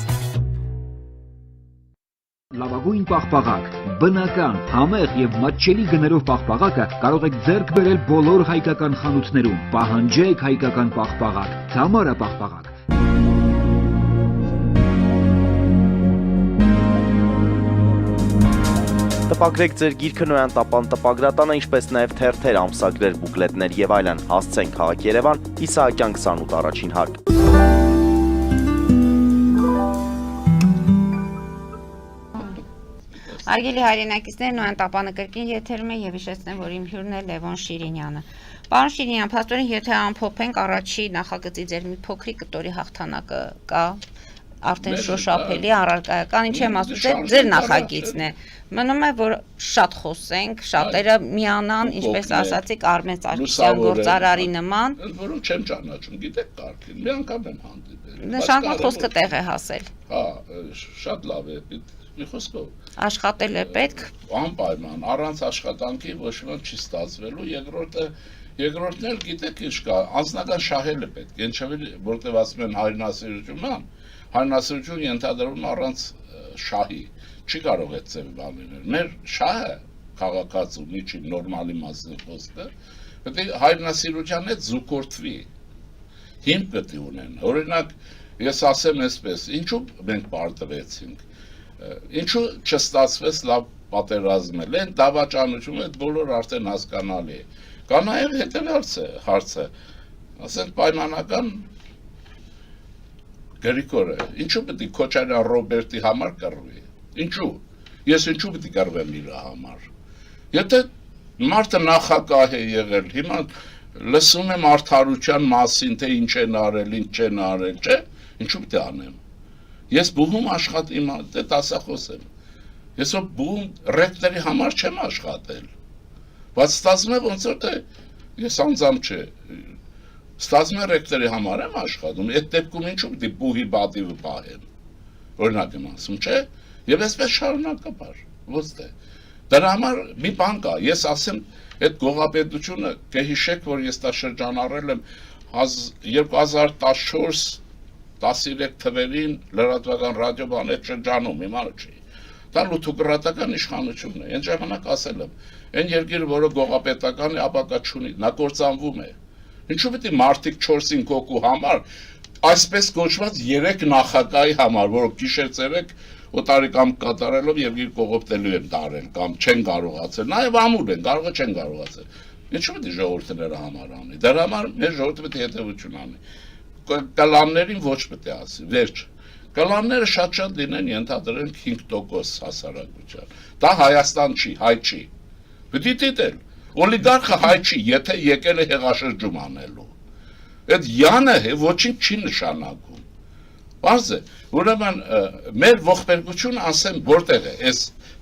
Լավագույն պաղպաղակ, բնական, համեղ եւ մատչելի գներով պաղպաղակը կարող եք ձեռք բերել բոլոր հայկական խանութներում։ Պահանջեք հայկական պաղպաղակ, Թամարա պաղպաղակ։ Տպագրեք ձեր գիրքը Նոյան տապան տպագրատանը, ինչպես նաև թերթեր, ամսագրեր, բուկլետներ եւ այլն։ Հասցեն քաղաք Երևան, Իսահակյան 28 առաջին հարկ։ Արգելի հայրենակիցներ, Նոյան տապանը կրկին եթերում է եւ հիշեցնեմ, որ իմ հյուրն է Լևոն Շիրինյանը։ Պարոն Շիրինյան, փաստորեն եթե ամփոփենք առաջի նախագծի ձեր մի փոքրիկ կտորի հաղթանակը կա, արդեն շոշափելի, առարկայական, ինչ եմ ասում, ձեր նախագիծն է։ Մնում է, որ շատ խոսենք, շատերը միանան, ինչպես ասացիք, Արմեն Սարգսյան գործարարի նման։ Որոնք չեմ ճանաչում, գիտեք կարգին, մի անգամ եմ հանդիպել։ Նշանակված խոսքը տեղ է հասել։ Հա, շատ լավ է, մի խոսքով։ Աշխատել է պետք։ Անպայման, առանց աշխատանքի ոչ ոք չի ստացվելու, երկրորդն էլ գիտեք ինչ կա, անձնական շահել է պետք, որտեղ ասում են հայրենասիրություն, հայրենասիրություն ենթադրվում առանց շահի, չի կարող է ծև բան լինել։ Մեր շահը քաղաքացու միջին նորմալի մասն խոսքը, պետք է հայրենասիրության հետ զուգորդվի։ Հիմք պետք է ունեն։ Օրինակ, ես ասեմ այսպես, ինչու մենք պարտվեցինք, ինչու չստացվեց լավ պատերազմել, այն դավաճանությունը բոլոր արդեն հասկանալի է։ Կա նաև հետևյալ հարցը, ասենք պայմանական Գրիգորը, ինչու պետք է Քոչարյան Ռոբերտի համար կռվի։ Ինչու։ Ես ինչու պետք է կռվեմ իր համար։ Եթե մարդը նախագահ է եղել, հիմա լսում եմ արդարության մասին, թե ինչ են արել, ինչ չեն արել, չէ՞, ինչու պետք է անեմ։ Ես բուհում աշխատի, դե դասախոս եմ։ Ես բուհում ռեկտորի համար չեմ աշխատել։ Բայց ստացվում է ոնց որ թե ես անձամբ չէ։ Ստացվում է ռեկտորի համար եմ աշխատում, այդ դեպքում ինչու պետք է բուհի բադիվը պահեմ։ Օրինակ եմ ասում, չէ՞։ Եվ այսպես շարունակաբար, ոչ թե։ Դրա համար մի բան կա, ես ասեմ, այդ գողապետությունը կհիշեք, որ ես դա շրջանառել եմ 2014-13 թվերին լրատվական ռադիոբան այդ շրջանում, հիմա չի։ Դա լութուկրատական իշխանությունն է։ Այն ժամանակ ասել եմ, այն երկիրը, որը գողապետական է, ապակա չունի, նա կործանվում է։ Ինչու պետք է մարդիկ 4-5 հոգու համար, այսպես կոչված 3 նախագահի համար, որոնք գիշեր-ցերեկ օտարի կատարելով եւ իր կողոպտելու են տարել կամ չեն կարողացել, նաեւ ամուր են, կարող է չեն կարողացել։ Ինչու՞ պետք է ժողովուրդները համար անի։ Դրա համար մեր ժողովուրդը պետք է հետևություն անի։ Կլաններին ոչ պետք է ասի, վերջ։ Կլանները շատ լինեն ենթադրենք 5% հասարակության։ Դա Հայաստան չի, հայ չի։ Պետք է դիտել։ Օլիգարխը հայ չի, եթե եկել է հեղաշրջում անելու։ Այդ յանը ոչինչ չի նշանակում։ Բարձ է, ուրեմն մեր ողբերգությունը ասեմ որտեղ է այս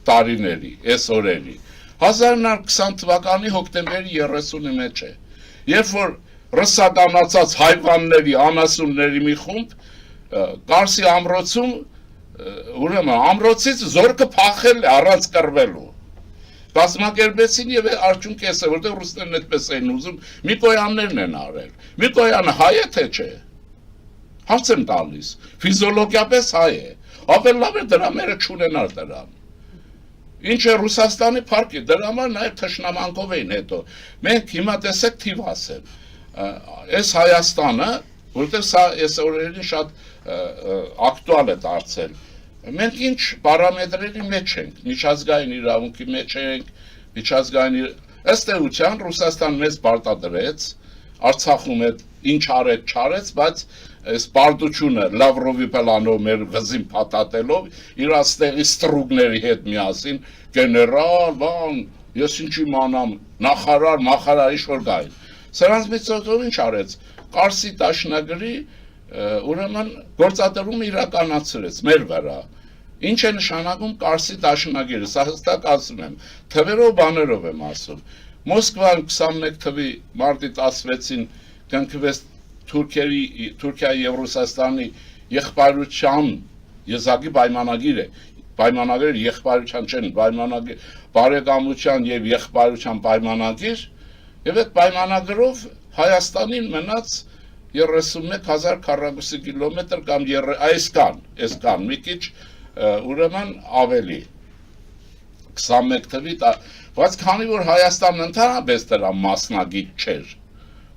տարիների, այս օրերի։ 1920 թվականի հոկտեմբերի 30-ի մեջ է, երբ որ ռսականացած հայվանների, անասունների մի խումբ Կարսի ամրոցում, ուրեմն ամրոցից զորքը փախել է առանց կռվելու։ Կազմակերպեցին եւ արդյունք էս է, որտեղ ռուսներն այդպես էին ուզում, Միկոյաններն են արել։ Միկոյանը հայ է թե չէ։ Հարց եմ տալիս, ֆիզիոլոգիապես հայ է։ Ավելի լավ է դրա մերը չունենալ դրան։ Ինչ է Ռուսաստանի փառքի, դրա համար նաեւ թշնամանկով էին հետո։ Մենք հիմա տեսեք թիվ ասեմ։ Այս Հայաստանը, որտեղ սա այս օրերին շատ ակտուալ է դարձել։ Մենք ինչ պարամետրերի մեջ ենք, միջազգային իրավունքի մեջ ենք, միջազգային ըստ էության Ռուսաստան մեզ պարտադրեց, Արցախում է ինչ արեց, չարեց, բայց այս պարտությունը Լավրովի պլանով մեր վզին փաթաթելով իր աստեղի ստրուգների հետ միասին գեներալ, բան, ես ինչ իմանամ, նախարար, մախարար ինչ որ գային։ Սրանց միջոցով ինչ արեց, Կարսի դաշնագրի ուրեմն գործադրումը իրականացրեց մեր վրա։ Ինչ է նշանակում Կարսի դաշնագիրը, սա հստակ ասում եմ, թվերով բաներով եմ ասում։ Մոսկվայում 21 թվի մարտի 16-ին կնքվեց Թուրքիայի եւ Ռուսաստանի եղբայրության եզակի պայմանագիր է։ Պայմանագիրը եղբայրության չեն, պայմանագիր բարեկամության եւ եղբայրության պայմանագիր, եւ այդ պայմանագրով Հայաստանին մնաց 31000 քառակուսի կիլոմետր կամ այսքան մի քիչ ուրեմն ավելի 21 թվի, բայց քանի որ Հայաստանն ընդհանրապես դրա մասնագիտ չէր,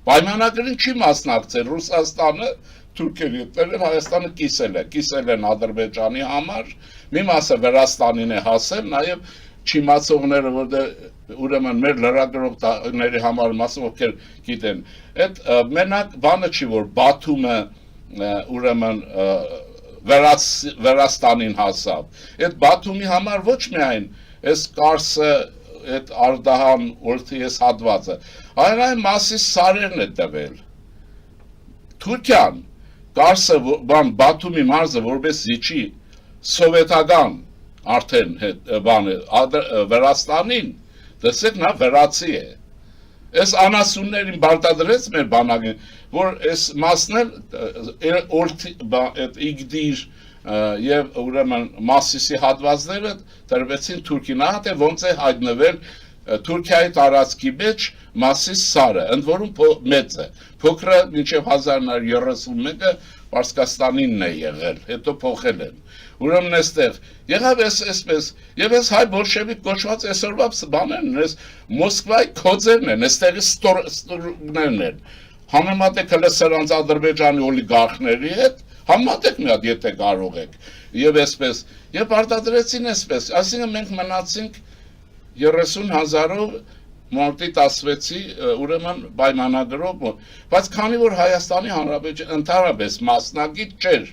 պայմանագրին չի մասնակցել Ռուսաստանը, Թուրքիայի հետ Հայաստանը կիսել են Ադրբեջանի համար, մի մասը Վրաստանին է հասել, նաև չիմացողները, որտեղ ուրեմն մեր լրագրողների համար մասը ովքեր գիտեն, այդ մենակ բանը չի, որ Բաթումը ուրեմն Վրաստանին հասավ։ Այդ Բաթումի համար ոչ միայն այս Կարսը, այդ Արդահան օրթի այս հատվածը, այն մասի սարերն է տվել։ Թուրքիան Կարսը Բաթումի մարզը որպես զիջի սովետական արդեն բանը Վրաստանին, տեսեք նա վրացի է։ Այս անասուններին բարտադրեց մեր բանակին, որ այս մասն էլ իգդիր եւ ուրեմն Մասիսի հատվածները տրվեցին Թուրքին, ահա թե ոնց է հայտնվել Թուրքիայի տարածքի մեջ Մասիս սարը, ընդ որում մեծ է, փոքրը մինչև 1931-ը Պարսկաստանինն է եղել, հետո փոխել են։ Ուրեմն այստեղ եղավ այսպես, եւ այս հայ բոլշևիկ կոչված այսօրվա բաներն, այս Մոսկվայի քոձերն են, այստեղի ստորներն են։ Համեմատեք հələ սրանց Ադրբեջանի օլիգարխների հետ, համեմատեք մի հատ, եթե կարող եք։ Եվ այսպես, եւ պարտադրեցին այսպես, այսինքն մենք մնացինք 30,000-ով մարտի 16-ի ուրեմն պայմանագրով, բայց քանի որ Հայաստանի Հանրապետությունը ընդհանրապես մասնագիտ չէր,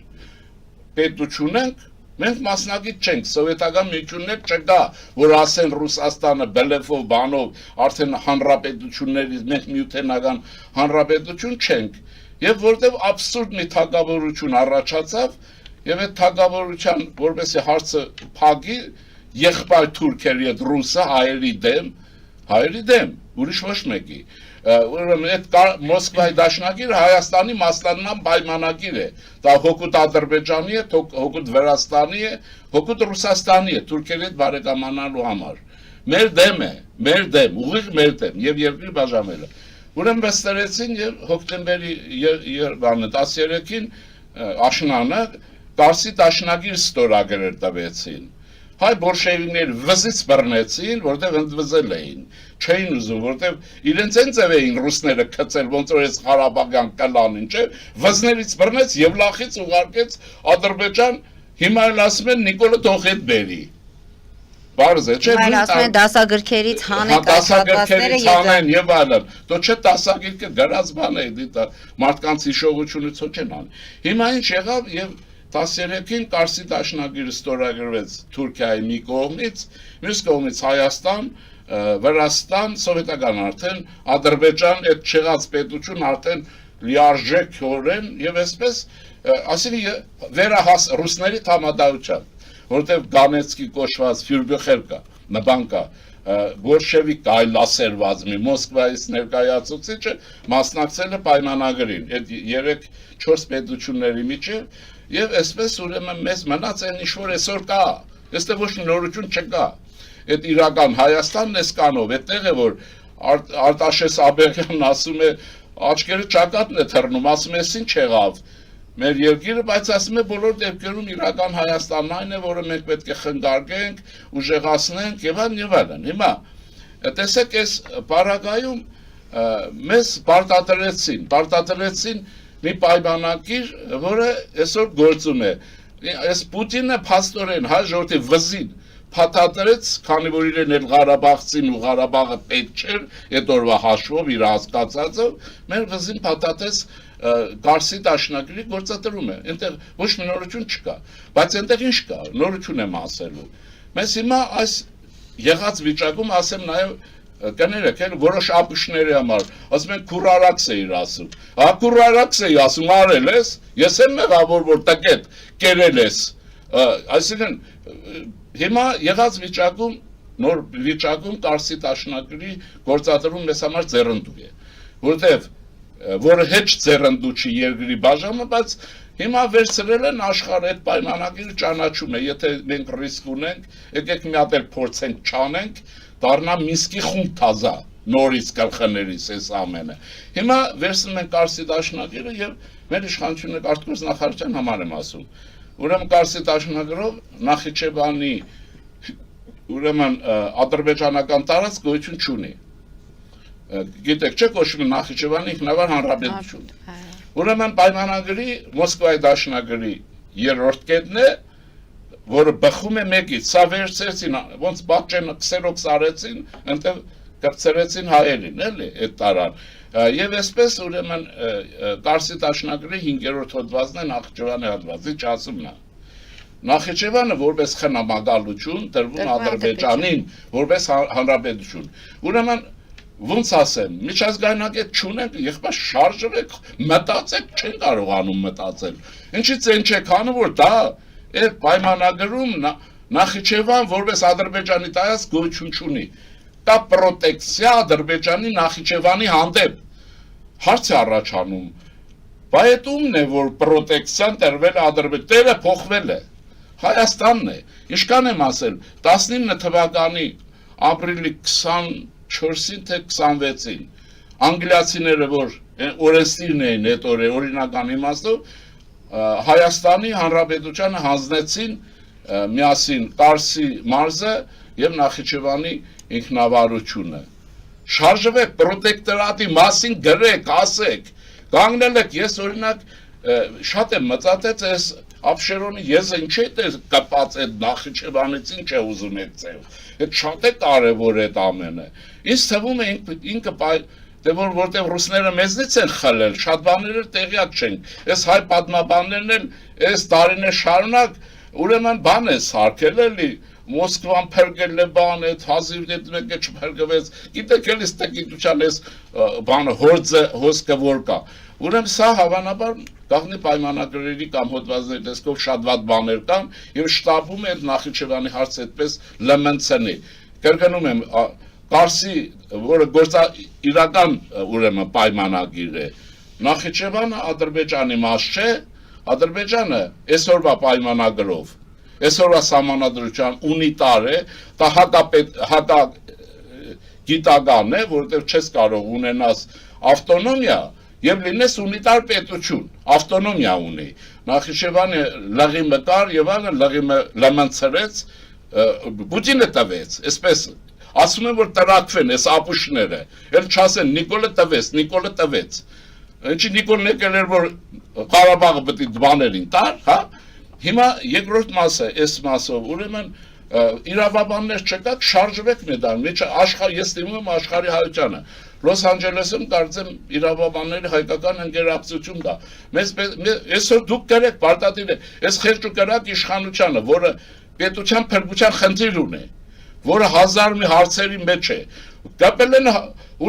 պետություն ենք, մենք մասնագիտ չենք, սովետական միություններ չկա, որ ասեն Ռուսաստանը բելեֆով, բանով, արդեն հանրապետություններից մենք միութենական հանրապետություն չենք, եւ որտեւ абսուրդ մի թագավորություն առաջացավ, եւ այդ թագավորության որպեսզի հարցը փակի, եղբայր թուրքերի հետ ռուսը հայերի դեմ, ուրիշ ոչ մեկի։ Ուրեմն այդ Մոսկվայի դաշնագիրը Հայաստանի մասնանման պայմանագիր է։ Դա հօգուտ Ադրբեջանի է, հօգուտ Վրաստանի է, հօգուտ Ռուսաստանի է, թուրքերի հետ բարեկամանալու համար։ Մեր դեմ է, ուղիղ մեր դեմ եւ երկրի բաժանելը։ Ուրեմն վստահեցին եւ հոկտեմբերի 13-ին աշնանը Կարսի դաշնագիր ստորագրել տվեցին։ Հայ բոլշևիկները վզից բռնեցին, որտեղ ընդվզել էին, չէին ուզում, որտեղ իրենց են ձև էին ռուսները քծել, ոնց որ այս Ղարաբաղյան կլանին, չէ, վզներից բռնեց եւ լախից ուղարկեց Ադրբեջան Հիմա էլ ասում են Նիկոլը թող հետ բերի։ Բարձ է, չէ՞։ Այլ ասում են դասագրքերից հանեք այս հատվածները հանեն եւ այլն։ Դո չէ դասագրքը գրած բան է, դիտա մարդկանց հիշողությունից ոչ են անի։ Հիմա ինչ եղավ եւ 13-ին Կարսի դաշնագիրը ստորագրվեց Թուրքիայի մի կողմից, մյուս կողմից Հայաստան, Վրաստան, սովետական արդեն Ադրբեջան, այդ չեղած պետություն արդեն լիարժեքորեն եւ այսպես, ասինքն վերահաս ռուսների համադարության, որտեղ Գանեցկի կոչված Ֆյուրբյուխեր կա, նբան կա, բոլշևիկ այլասերված մի Մոսկվայից ներկայացուցիչը մասնակցել է պայմանագրին, այդ 3-4 պետությունների միջև եւ այսպես ուրեմն մեզ մնաց այն ինչ որ այսօր կա, այստեղ ոչ մի նորություն չկա։ Այդ իրական Հայաստանն է սկանով, այդտեղ է որ Արտաշես Աբեղյանն ասում է աչքերը ճակատն է թռնում, ասում է ինչ եղավ մեր երկիրը, բայց ասում է բոլոր դեպքերում իրական Հայաստանն այն է, որը մենք պետք է խնգարկենք, ուժեղացնենք եւ այլն։ Հիմա տեսեք այս պարագայում մեզ պարտադրեցին մի պայմանագիր, որը այսօր գործում է։ Այս Պուտինը փաստորեն հայ ժողովրդի վզին փաթաթրեց, քանի որ իրեն էլ Ղարաբաղցին ու Ղարաբաղը պետք չէր, այդ օրվա հաշվով իր հասկացածով, մեր վզին փաթաթեց Կարսի դաշնագրի գործադրումը։ Այնտեղ ոչ մի նորություն չկա, բայց այնտեղ ինչ կա, նորություն եմ ասելու։ Մենք հիմա այս եղած վիճակում ասեմ նաև կներեք, որոշ ապուշների համար, ասում են քուրարաքս էիր ասում։ Հա քուրարաքս էի ասում, արել ես, ես եմ մեղավոր, որ տկետ կերել ես։ Այսինքն հիմա եղած վիճակում, նոր վիճակում Կարսի դաշնագրի գործադրում մեզ համար ձեռնդու է, որտեվ որը հեչ ձեռնդու չի երկրի բաժանը, բայց հիմա վերցրել են աշխարհը այդ պայմանագիրը ճանաչում է, եթե մենք ռիսկ ունենք, եկեք մի հատ էլ փորձենք չանենք, դառնա Մինսկի խումբ թազա, նորից գլխներից էս ամենը։ Հիմա վերցնում են Կարսի դաշնագիրը եւ մեր իշխանությունը արտգործ նախարարության համար եմ ասում։ Ուրեմն Կարսի դաշնագրով Նախիջևանի ուրեմն ադրբեջանական տարածք գոյություն չունի։ Գիտեք, չէ՞ կոչվում Նախիջևանի ինքնավար հանրապետություն։ Ուրեմն պայմանագրի Մոսկվայի դաշնագրի երրորդ կետն է, որը բխում է մեկից, սա վերցրեցին, ոնց բաճեն քսերոքս արեցին, այնտեղ կրծրեցին հայերին, էլի, այդ տարան։ Եվ այսպես ուրեմն Կարսի դաշնագրի 5-րդ հոդվածն է Նախիջևանի հատվածի չասումն է։ Նախիջևանը որպես խնամակալություն տրվում Ադրբեջանին որպես հանրապետություն։ Ուրեմն ոնց ասեմ, միջազգայնագետ չունենք, եղբայր շարժվեք, մտածեք, չեն կարողանում մտածել։ Ինչից են չեք անում, որ դա այդ պայմանագրում Նախիջևան որպես Ադրբեջանի տարածք գոյություն չունի։ Դա պրոտեկցիա Ադրբեջանի Նախիջևանի հանդեպ։ Հարց է առաջանում, բայց ումն է, որ պրոտեկցիան տրվել է Ադրբեջանի, տերը փոխվել է։ Հայաստանն է։ Ինչքան եմ ասել, 19 թվականի ապրիլի 24-ին թե 26-ին անգլիացիները, որ օրենսդիրն էին այդ օրը օրինական իմաստով, Հայաստանի Հանրապետությանը հանձնեցին միասին Կարսի մարզը եւ Նախիջևանի ինքնավարությունը։ Շարժվեք, պրոտեկտորատի մասին գրեք, ասեք, կանգնել եք, ես օրինակ շատ եմ մտածել այս Աբշերոնի ես ինչ է կապած այդ Նախիջևանից ինչ է ուզում եք ձեւ։ Այդ շատ է կարևոր այդ ամենը։ Ինձ թվում է ինքը դե որտեղ ռուսները մեզնից են խլել, շատ բաներ տեղյակ չենք։ Այս հայ պատմաբաններն էլ այս տարիներ շարունակ ուրեմն բան է սարքել էլի Մոսկվան փրկել է բան, այդ հազիվ դեպ մեկը չփրկվեց։ Գիտեք էլի ստեկիտության այս բանը հոսքը որ կա։ Ուրեմն սա հավանաբար գաղտնի պայմանագրերի կամ հոդվածների տեսքով շատ վատ բաներ կան եւ շտաբում է Նախիջևանի հարցը այդպես լմնցնի։ Կրկնում եմ, Կարսի, որը իրական ուրեմն պայմանագիր է, Նախիջևանը Ադրբեջանի մաս չէ, Ադրբեջանը այսօրվա պայմանագրով, այսօրվա սահմանադրության ունիտար է, դա հակա գիտական է, որովհետև չես կարող ունենաս ավտոնոմիա եւ լինես ունիտար պետություն, ավտոնոմիա ունի։ Նախիջևանը լղի մտար եւ այլն լղի լմնցրեց, Պուտինը տվեց, այսպես ասում են, որ տրակվեն այս ապուշները, էլ չասեն Նիկոլը տվեց։ Ինչի Նիկոլն եկել էր, որ Ղարաբաղը պետք է բաներին տար, հա, Հիմա երկրորդ մասը, այս մասով, ուրեմն իրավաբաններ չկաք, շարժվեք մեդան, ես դիմում եմ աշխարհի հայությանը, Լոս Անջելեսում կարծեմ իրավաբանների հայկական ընկերակցություն կա, այսօր դուք կրեք, պարտադիր է, այս խեղճ ու կրակ իշխանությանը, որը պետության փրկության խնդիր ունի, որը հազար մի հարցերի մեջ է, կապել են,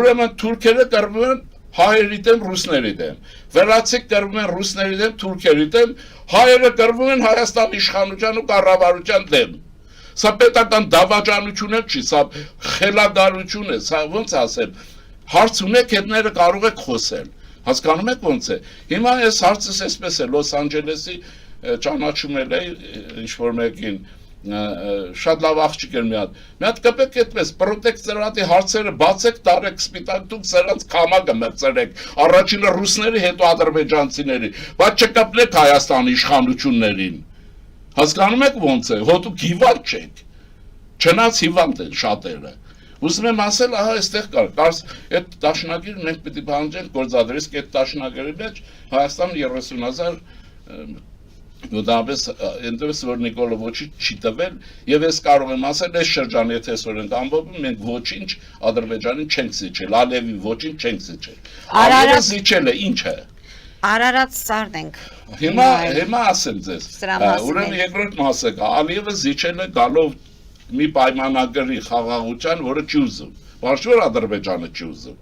ուրեմն թուրքերը կռվում են հայերի դեմ, ռուսների դեմ, վրացիք կռվում են ռուսների դեմ, թուրքերի դեմ, հայերը կռվում են Հայաստանի իշխանության ու կառավարության դեմ։ Սա պետական դավաճանություն չի, սա խելագարություն է, սա ոնց ասեմ, հարց ունեք, հետները կարող եք խոսել։ Հասկանում եք ոնց է։ Հիմա այս հարցս այսպես է, Լոս Անջելեսի ճանաչում էլ է ինչ-որ մեկին շատ լավ աղջիկ էր մի հատ կպեք այդպես պրոտեկտորատի հարցերը բացեք, տարեք սպիտակ, դուք սրանց քամակը մրցրեք, առաջինը ռուսների, հետո ադրբեջանցիների, բայց չկապնեք Հայաստանի իշխանություններին։ Հասկանում եք ոնց է, հոտուք հիվանդ չեք, չնայած հիվանդ են շատերը։ Ուզում եմ ասել, ահա այստեղ կար, այդ դաշնակիրը մենք պիտի պահանջենք գործադրել, իսկ այդ դաշնակիրի մեջ Հայաստանը 30,000 Նույնպես այնտեղից որ Նիկոլը ոչինչ չի տվել եւ ես կարող եմ ասել այս շրջանի եթե այսօր ենք ամբողջ մենք ոչինչ Ադրբեջանին չենք զիջել, Ալիևին ոչինչ չենք զիջել։ Ալիևը զիջել է ինչ է։ Արարած սարդենք։ Հիմա ասեմ ձեզ։ Ուրեմն երկրորդ մասը կա, Ալիևը զիջել է գալով մի պայմանագրի խաղաղության, որը չի ուզում։ Ոչ որ Ադրբեջանը չի ուզում։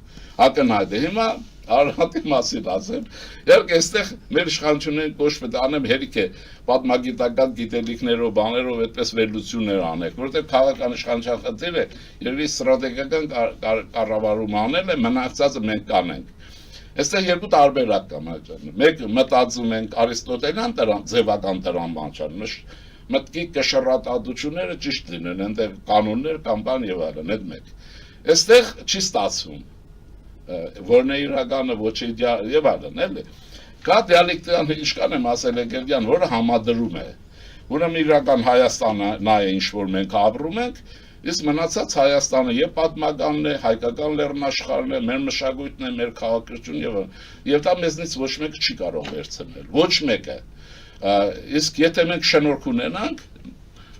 Ակնհայտ է հիմա Արարատի մասին ասեմ, երբ այստեղ մեր իշխանություններին կոչվում է անեմ հերիք է պատմագիտական գիտելիքներով, բաներով այդպես վերլուծություններ անեք, որովհետև քաղաքական իշխանության խնդիրը երևի ստրատեգիական կառավարում անել է, մնացածը մենք կանենք։ Այստեղ երկու տարբերակ կա մայջանը։ Մեկ մտածում ենք Արիստոտելյան ձևական տրամաբանության, մտքի կշռատադրությունները ճիշտ լինեն, այնտեղ կանոններ կամ բան եւ այլն, այդ մեկ։ Այստեղ չի ստացվում որն է իրականը ոչ եւ այլն էլի կա դիալեկտիկան ինչքան եմ ասել Էգերյան որը համադրում է ուրեմն իրական Հայաստանը նա է ինչ որ մենք ապրում ենք իսկ մնացած Հայաստանը եւ պատմականն է հայկական լեռնաշխարհն է մեր մշակույթն է մեր քաղաքականությունը եւ դա մեզնից ոչ մեկը չի կարող վերցնել ոչ մեկը իսկ եթե մենք շնորհք ունենանք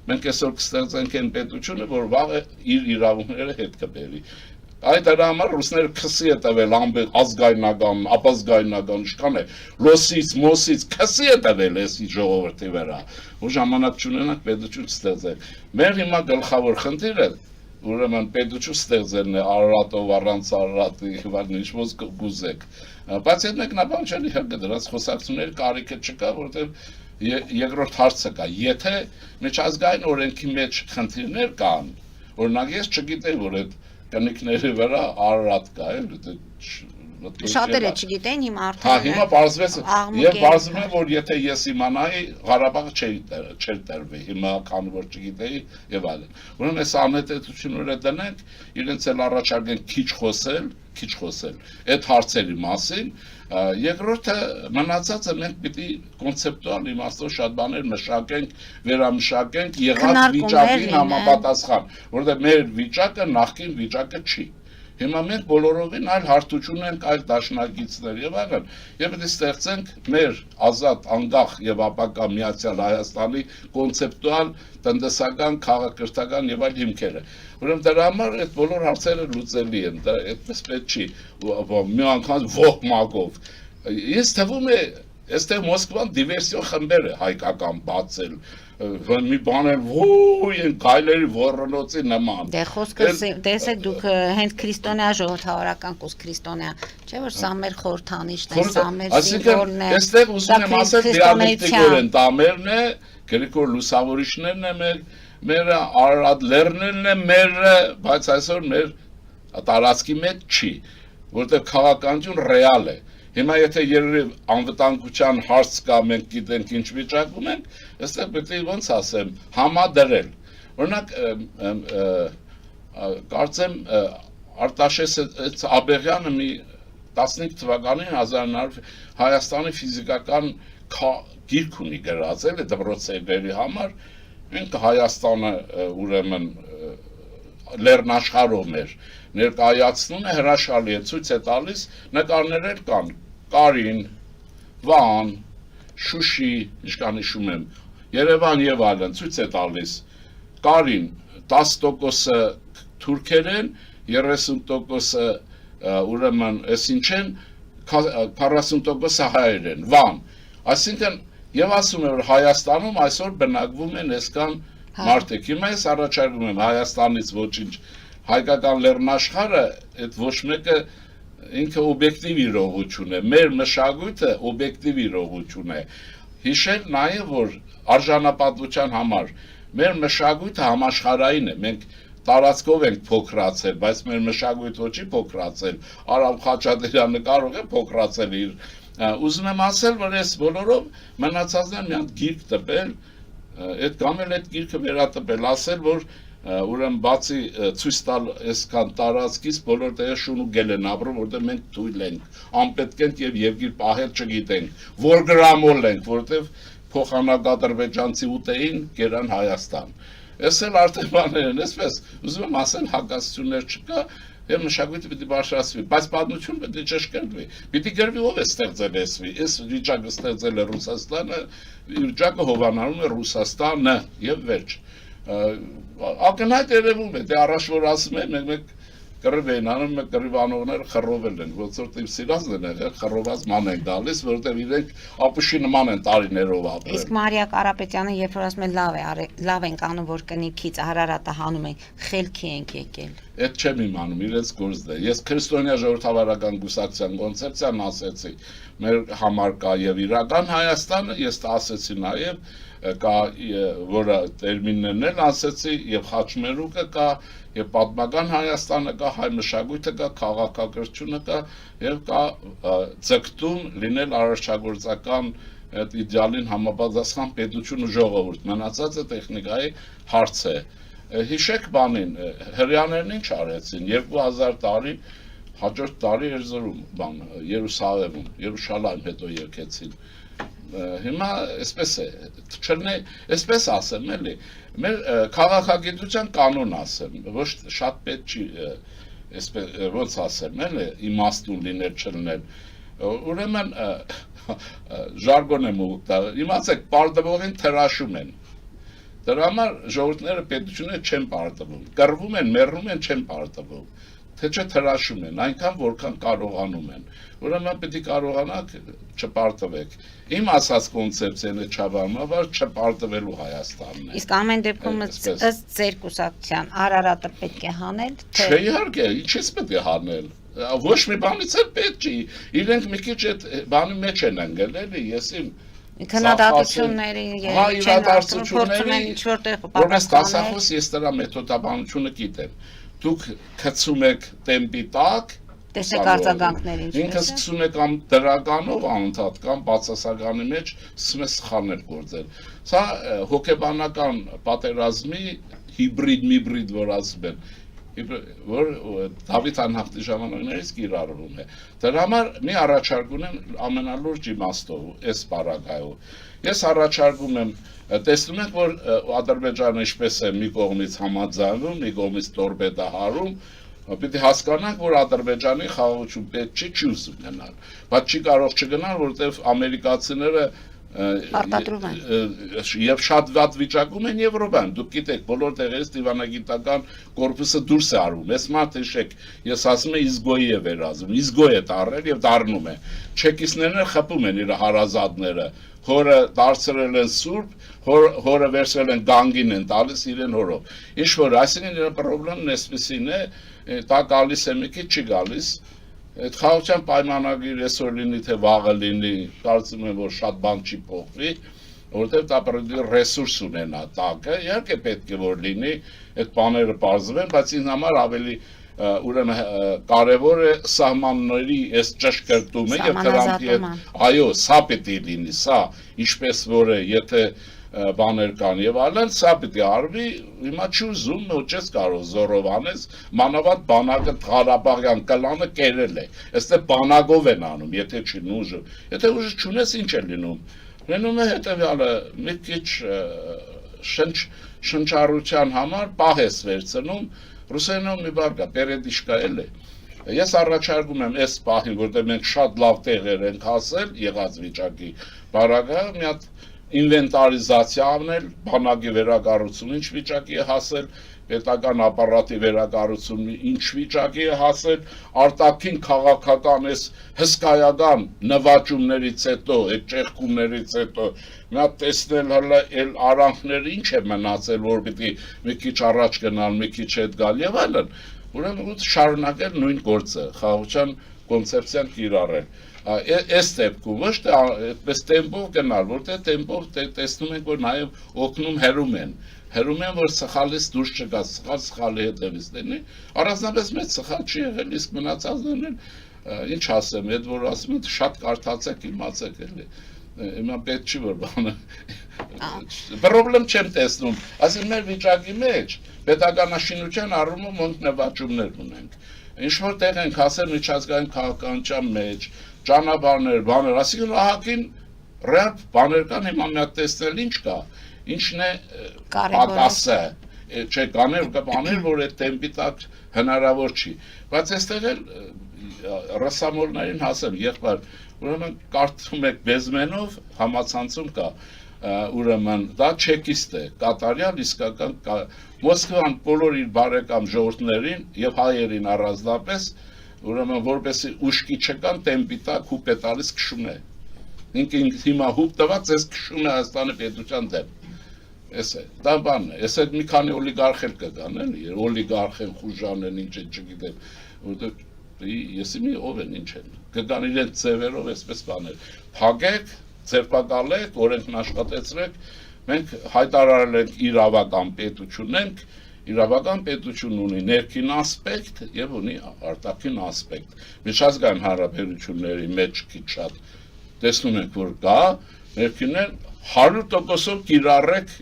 մենք այսօր կստեղծենք այն պետությունը որ վաղը իր իրավունքները հետ կբերի Այդ համար ռուսները քսի է տվել ազգայնական, ապազգայնական ինչքան է լոսից, մոսից քսի է տվել էս ժողովրդի վրա ու ժամանակ չունենանք պետություն ստեղծել մեր հիմա գլխավոր խնդիրը ուրեմն պետություն ստեղծելն է Արարատով առանց Արարատի ինչ ոց գուզեք բայց այդ մեկնաբանչելի հարկը դրանց խոսակցությունների կարիքը չկա որովհետև երկրորդ հարցը կա եթե միջազգային օրենքի մեջ խնդիրներ կան օրինակ ես չգիտեի որ այդ կնիկների վրա Արարատ կա էլ Շատերը չգիտեն հիմա արդեն Հա հիմա բարձվեց եւ բարձվում է որ եթե ես իմանայի Ղարաբաղը չէր տրվի հիմա քանի որ չգիտեի եւ այլն ուրեմն այս անհետեցությունները դնենք իրենց էլ առաջարկենք քիչ խոսել այդ հարցերի մասին երկրորդը մնացածը մենք պիտի կոնցեպտուալ իմաստով շատ բաներ մշակենք վերամշակենք եղած վիճակին համապատասխան որովհետեւ մեր վիճակը նախկին վիճակը չի Հիմա մենք բոլորովին այլ հարթություն ենք, այլ դաշնակիցներ եւ այլն։ Եվ պետք է ստեղծենք մեր ազատ, անկախ եւ ապակա միացյալ Հայաստանի կոնցեպտուալ, տնտեսական, քաղաքական եւ այլ հիմքերը։ Ուրեմն դրա համար այդ բոլոր հարցերը լուծելի են, դա այդպես պետք չի մի անգամ ողջ մագով։ Ես թվում է, այստեղ Մոսկվան դիվերսիոն խմբեր է հայկական բացել մի բան են ոյ են գայլերի ոռնոցի նման Դե խոսքը տեսեք դուք հենց քրիստոնյա ժողովրդավարական կուս քրիստոնյա չէ որ սա մեր խորհրդանիշն է սա մեր սիմվոլն է այստեղ ուզում եմ ասել դիալեկտիկորեն դա մերն է Գրիգոր լուսավորիչներն է մեր Արարատ լեռներն է մեր բայց այսօր մեր տարածքի մեջ չի որտեղ քաղաքականություն ռեալ է Հիմա եթե երևի անվտանգության հարց կա, մենք գիտենք ինչ վիճակում ենք, այստեղ պետք է ոնց ասեմ, համադրել։ Օրինակ, կարծեմ Արտաշես Աբեղյանը մի 15 թվականին 1900 Հայաստանի ֆիզիկական գիրք ունի գրած էլ է դպրոցների համար, մենք Հայաստանը ուրեմն լեռնաշխարհով մեր ներկայացնում է հրաշալի է ցույց է տալիս նկարներ կան Կարին, Վան, Շուշի, ինչքան հիշում եմ, Երևան եւ այլն ցույց է տալիս կարին 10%-ը թուրքերեն, 30%-ը ուրեմն այսինչ են 40%-ը հայեր են, Վան։ Այսինքն եւ ասում է որ Հայաստանում այսօր բնակվում են այսքան մարդիկ։ Հիմա ես առաջարկում եմ Հայաստանից ոչինչ հայկական լեռնաշխարհը այդ ոչ մեկը ինքը օբյեկտիվ իրողություն է, մեր մշակույթը օբյեկտիվ իրողություն է։ Հիշել նաև որ արժանապատվության համար մեր մշակույթը համաշխարհային է, մենք տարածքով ենք փոքրացել, բայց մեր մշակույթը չի փոքրացել։ Արամ Խաչատրյանը կարող է փոքրացել իր ուզում եմ ասել, որ այս բոլորով մնացածն մի հատ գիրք տպել, այդ կամ էլ այդ գիրքը վերատպել, ասել, որ ուրեմն բացի ցույց տալ այսքան տարածքից բոլոր տեղը շուն ու գել են ապրում, որտեղ մենք թույլ ենք, անպետք ենք եւ Եվգիր պահել չգիտենք, որ գրամոլ ենք, որտեղ փոխանակադրվեջանցի ուտեին գերան Հայաստան։ Այս էլ արդեն բաներ են, այսպես ուզում եմ ասել հակասություններ չկա, եւ մշակույթը պիտի բարձրացվի, բայց պատմությունը պիտի ճշգրտվի։ Պիտի գրվի ով է ստեղծել էսվի, այս վիճակը ստեղծել է Ռուսաստանը, վիճակը հովանարում է Ռուսաստանը եւ վերջ։ Ակնհայտ երևում է, դե առաջ որ ասում են, մեկ կռիվ են անում, մեկ կռիվանողները խռովել են, ոնց որ իմ սիրածն են եղել, խռոված ման են գալիս, որովհետև իրենք ապուշի նման են տարիներով ապրել։ Իսկ Մարիա Կարապետյանը երբ որ ասում է լավ ենք անում, որ կնիքից Արարատը հանում ենք, խելքի ենք եկել։ Այդ չեմ իմանում, իրենց գործն է։ Ես քրիստոնյա ժողովրդավարական կուսակցության կոնցեպցիան ասեցի, մեր համար կա եւ իրական Հայաստանը, ես դա ասեցի նաեւ կա որը տերմիններն էլ ասեցի եւ խաչմերուկը կա եւ պատմական Հայաստանը կա, հայ մշակույթը կա, քաղաքակրթությունը կա եւ կա ձգտում լինել արարչագործական այդ իդեալին համապատասխան պետություն ու ժողովուրդ։ Մնացածը տեխնիկայի հարց է։ Հիշեք բանին, հрьяաներն ինչ արեցին 2000 տարի, հաջորդ տարի Երզորում, Երուսաղեմում, Երուշալայմ հետո եկեցին։ Հիմա այսպես է, այսպես ասեմ, էլի, մեր քաղաքագիտության կանոն ասեմ, ոչ շատ պետք չի, այսպես ոնց ասեմ, էլի, իմաստուն լինել չլինել։ Ուրեմն ժարգոն եմ ուղղել, իմացեք, պարտավորին թրաշում են։ Դրա համար ժողովուրդները պետությունները չեն պարտվում, կռվում են, մեռնում են, չեն պարտվում, թե չէ թրաշում են, այնքան որքան կարողանում են։ Ուրեմն պետք է կարողանաք չպարտվեք։ Իմ ասած կոնցեպցիան է չավարմավար չպարտվելու Հայաստանն է։ Իսկ ամեն դեպքում ըստ ձեր կուսակցության Արարատը պետք է հանել, թե չէ իհարկե, ինչպես պետք է հանել։ Ոչ մի բանից էլ պետք չի։ Իրենք մի քիչ այդ բանի մեջ են ընկել, էլի, ես իմ քննադատությունների իրադարձությունների որպես դասախոս ես դրա մեթոդաբանությունը գիտեմ։ Դուք գցում եք տեմպի տակ, տեսեք արձագանքներին, ինքը սկսում է կամ դրականով անընդհատ կամ բացասականի մեջ սկսում է սխալներ գործել։ Սա հոգեբանական պատերազմի հիբրիդ, որ ասում են, որ Դավիթ անհավտի ժամանակներից կիրառվում է։ Դրա համար մի առաջարկում եմ ամենալուրջ իմաստով, այս պարագայով։ Ես առաջարկում եմ, տեսնում եք, որ Ադրբեջանը ինչպես է մի կողմից համաձայնում, մի կողմից տորպեդա հարում, պիտի հասկանանք, որ Ադրբեջանի խաղաղություն պետք չի ուզում գնալ, բայց չի կարող չգնալ, որովհետև ամերիկացիները եւ շատ վատ վիճակում են Եվրոպան։ Դուք գիտեք, բոլոր տեղերից դիվանագիտական կորպուսը դուրս է արվում։ Այս մարդը հիշեք, ես ասում եմ Իզգոյի է վերածում, Իզգոյ է տարել եւ դառնում է։ Չեկիստներն խփում են իր հարազատները, հորը դարձրել են սուրբ, հորը վերցրել են գանգին են տալիս իրեն հորով։ Ինչ որ, այսինքն իր խնդիրն էսպիսին է, դա գալիս է մի քիչ չի գալիս։ Այդ խաղաղության պայմանագիր այսօր լինի, թե վաղը լինի, կարծում եմ, որ շատ բան չի փոխվի, որովհետև դա պետք է ռեսուրս ունենա տակը, իհարկե պետք է որ լինի, այդ բաները բարձվեն, բայց ինձ համար ավելի ուրեմն կարևոր է սահմանների այս ճշգրտումը եւ դրանք այո, սա պետք է լինի, սա ինչպես որ է, եթե բաներ կան եւ այլն, սա պիտի արվի, հիմա չուզում, ոչես կարող զորով անես, մանավանդ բանակը Ղարաբաղյան կլանը կերել է, այստեղ բանակով են անում, եթե չի ուժը, եթե ուժը չունես ինչ է լինում, լինում է հետեւյալը, մի քիչ շնչառության համար պահ ես վերցնում, ռուսերենով մի բառ կա, պերեդիշկա էլ է։ Ես առաջարկում եմ այս պահին, որտեղ մենք շատ լավ տեղեր ենք հասել եղած վիճակի բարակը, մի հատ ինվենտարիզացիա անել, բանակի վերակառուցումը ինչ վիճակի է հասել, պետական ապարատի վերակառուցումը ինչ վիճակի է հասել, արտաքին քաղաքական այս հսկայական նվաճումներից հետո, այդ ճեղքումներից հետո մի հատ տեսնել հələ այլ արանքները ինչ է մնացել, որ պիտի մի քիչ առաջ գնալ, մի քիչ հետ գալ եւ այլն։ Ուրեմն շարունակել նույն գործը, խաղաղության կոնցեպցիան կիրառել։ Այս դեպքում ոչ թե այդպես տեմպով գնալ, որտեղ տեմպով տեսնում ենք, որ նաև օգնում հերում են, որ սխալից դուրս չգա, սխալի հետևից լինի, առանձնապես մեծ սխալ չի եղել, իսկ մնացածներն են, ինչ ասեմ, այդ որ ասում են, շատ կարդացեք, իմացեք էլի, հիմա պետք չի որ բանը, պրոբլեմ չեմ տեսնում, ասեմ մեր վիճակի մեջ, պետականաշինության առումով մենք նվաճումներ ունենք, ինչ-որ տեղ ենք հասել միջազգային քաղաքականության մեջ, ճանապարհներ, բաներ, ասիկան ահագին ռեալ բաներ կան, հիմա մի հատ տեսնել ինչ կա, ինչն է պակասը, չէ, բաներ, որ այդ տեմպի տակ հնարավոր չի, բայց այստեղ էլ ռասամոլներին հասեմ, եղբայր, ուրեմն կարդում եք բեզմենով, համացանցում կա, ուրեմն դա չեկիստ է, կատարյալ իսկական Մոսկվան բոլոր իր բարեկամ ժողովուրդներին եւ հայերին առանձնապես ուրեմն որպեսի ուշքի չկան տեմպի տակ հուպ է տալիս քշում է ինքը հիմա հուպ տված էս քշում է Հայաստանի պետության դեմ էս է դա բանն է էս է մի քանի օլիգարխեր կգան էլի օլիգարխ են խուժան են ինչ չգիտեմ որտեղ եսի մի ով են ինչ են կգան իրենց ձևերով այսպես բաներ փակեք ձերբակալեք օրենքն աշխատեցրեք մենք հայտարարել ենք իրավական պետություն ենք իրավական պետություն ունի ներքին ասպեկտ եւ ունի արտաքին ասպեկտ միջազգային հարաբերությունների մեջ քիչ շատ տեսնում ենք որ կա ներքինն 100%-ով կիրառեք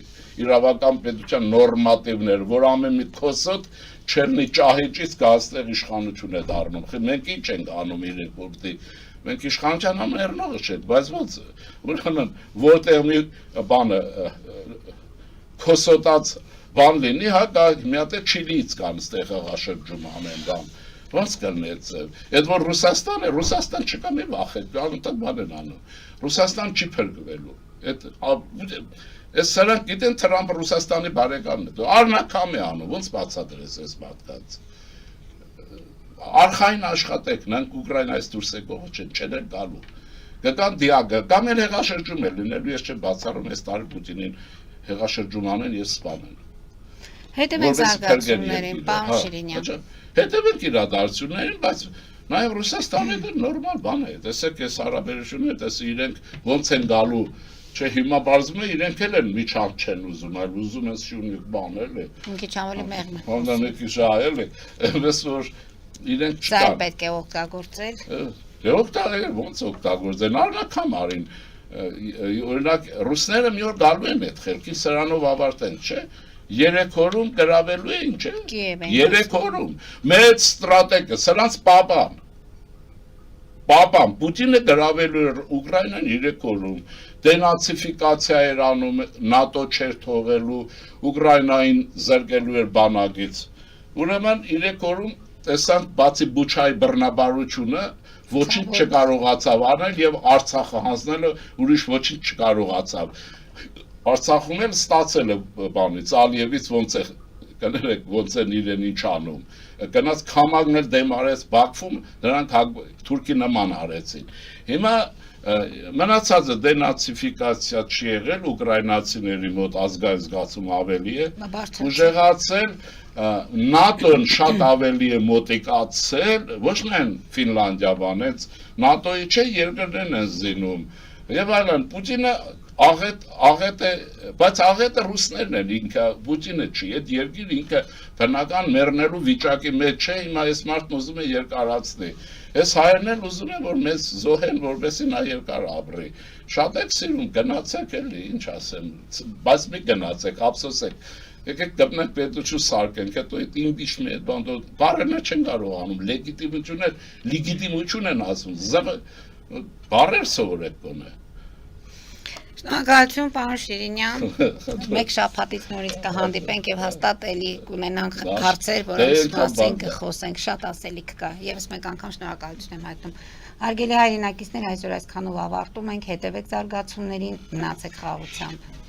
իրավական պետության նորմատիվներ որ ամեն մի խոսոտ չերնի ճահիճից կհաստեղ իշխանություն է դառնում մենք ինչ ենք անում իրենք որտի մենք իշխանության համերնողը չենք բայց ոնց ուրեմն որտեղ մի բանը խոսոտած բան լինի հա դա մի հատ Չիլիից կան ստեղ հաղաշրջում ամեն բան ոնց կլինի այդ որ Ռուսաստան չկա մի վախեք անընդհատ բան են անում Ռուսաստան չի փրկվելու այս սրանք գիտեն Թրամփը Ռուսաստանի բարեկամն է արնակամ է անում ոնց բացատրես այս մարդկանց արխային աշխատեք նրանք Ուկրաինայից դուրս եկողը չեն գալու կգան դիագը կամ էլ հեղաշրջում է լինելու ես չեմ բացառում այս տարի Պուտինին հեղաշրջում անեն եւ սպանեն հետևենք զարգացումներին պարոն Շիրինյան հետևենք իրադարձություններին բայց նաեւ Ռուսաստանը դա նորմալ բան է տեսեք այս հարաբերությունները տեսեք իրենք ոնց են գալու չէ հիմա բարձում է իրենք էլ են միջան չեն ուզում այլ ուզում են սյունիկ բան էլի մի քիչ ավելի մեղմ հանդան մի քիչ այլ էս որ իրենք չկան պետք է օգտագործել դե օգտագործել ոնց օգտագործեն արնակամ արին օրինակ ռուսները մի օր գալու են այդ խելքի սրանով ավարտեն չէ 3 օրում գրավելու են չէ 3 օրում մեծ ստրատեգը սրանց Պապան Պուտինը գրավելու էր Ուկրաինան 3 օրում դենացիֆիկացիա էր անում ՆԱՏՕ չէր թողելու Ուկրաինային զրկելու էր բանակից ուրեմն 3 օրում տեսանք բացի Բուչայի բռնաբարությունը ոչինչ չկարողացավ անել եւ Արցախը հանձնելը ուրիշ ոչինչ չկարողացավ Արցախում էլ ստացել է բանից Ալիևից ոնց է կներեք ոնց են իրեն ինչ անում գնաց քամագն էլ դեմ արեց Բաքվում նրանք թուրքի նման արեցին հիմա մնացածը դենացիֆիկացիա չի եղել ուկրաինացիների մոտ ազգային զգացում ավելի է ուժեղացել ՆԱՏՕ-ն շատ ավելի է մոտիկացել ոչ միայն Ֆինլանդիա բանեց ՆԱՏՕ-ի չէ երկրներն են զինում եւ այլն Պուտինը աղետ է բայց աղետը ռուսներն են ինքը Պուտինը չի այդ երկիր ինքը բնական մեռնելու վիճակի մեջ չէ հիմա այս մարդն ուզում է երկարացնի այս հայերն էլ ուզում են որ մեզ զոհեն որպեսզի նա երկար ապրի շատ եք սիրում գնացեք էլի ինչ ասեմ բայց մի գնացեք ափսոսեք եկեք գտնենք պետություն սարքենք հետո այդ իմպիչմենտ բան բարերն չեն կարող անում լեգիտիմություն են ասում բառեր սովորեք գոնե Շնորհակալություն, պարոն Շիրինյան։ Մեկ շաբաթից նորից կհանդիպենք եւ հաստատ էլի կունենանք հարցեր, որոնց մասին կխոսենք, շատ ասելիք կա։ Եվս մեկ անգամ շնորհակալություն եմ հայտնում։ Հարգելի հայրենակիցներ, այսօր այսքանով ավարտում ենք, հետևեք զարգացումներին, մնացեք խաղաղությամբ։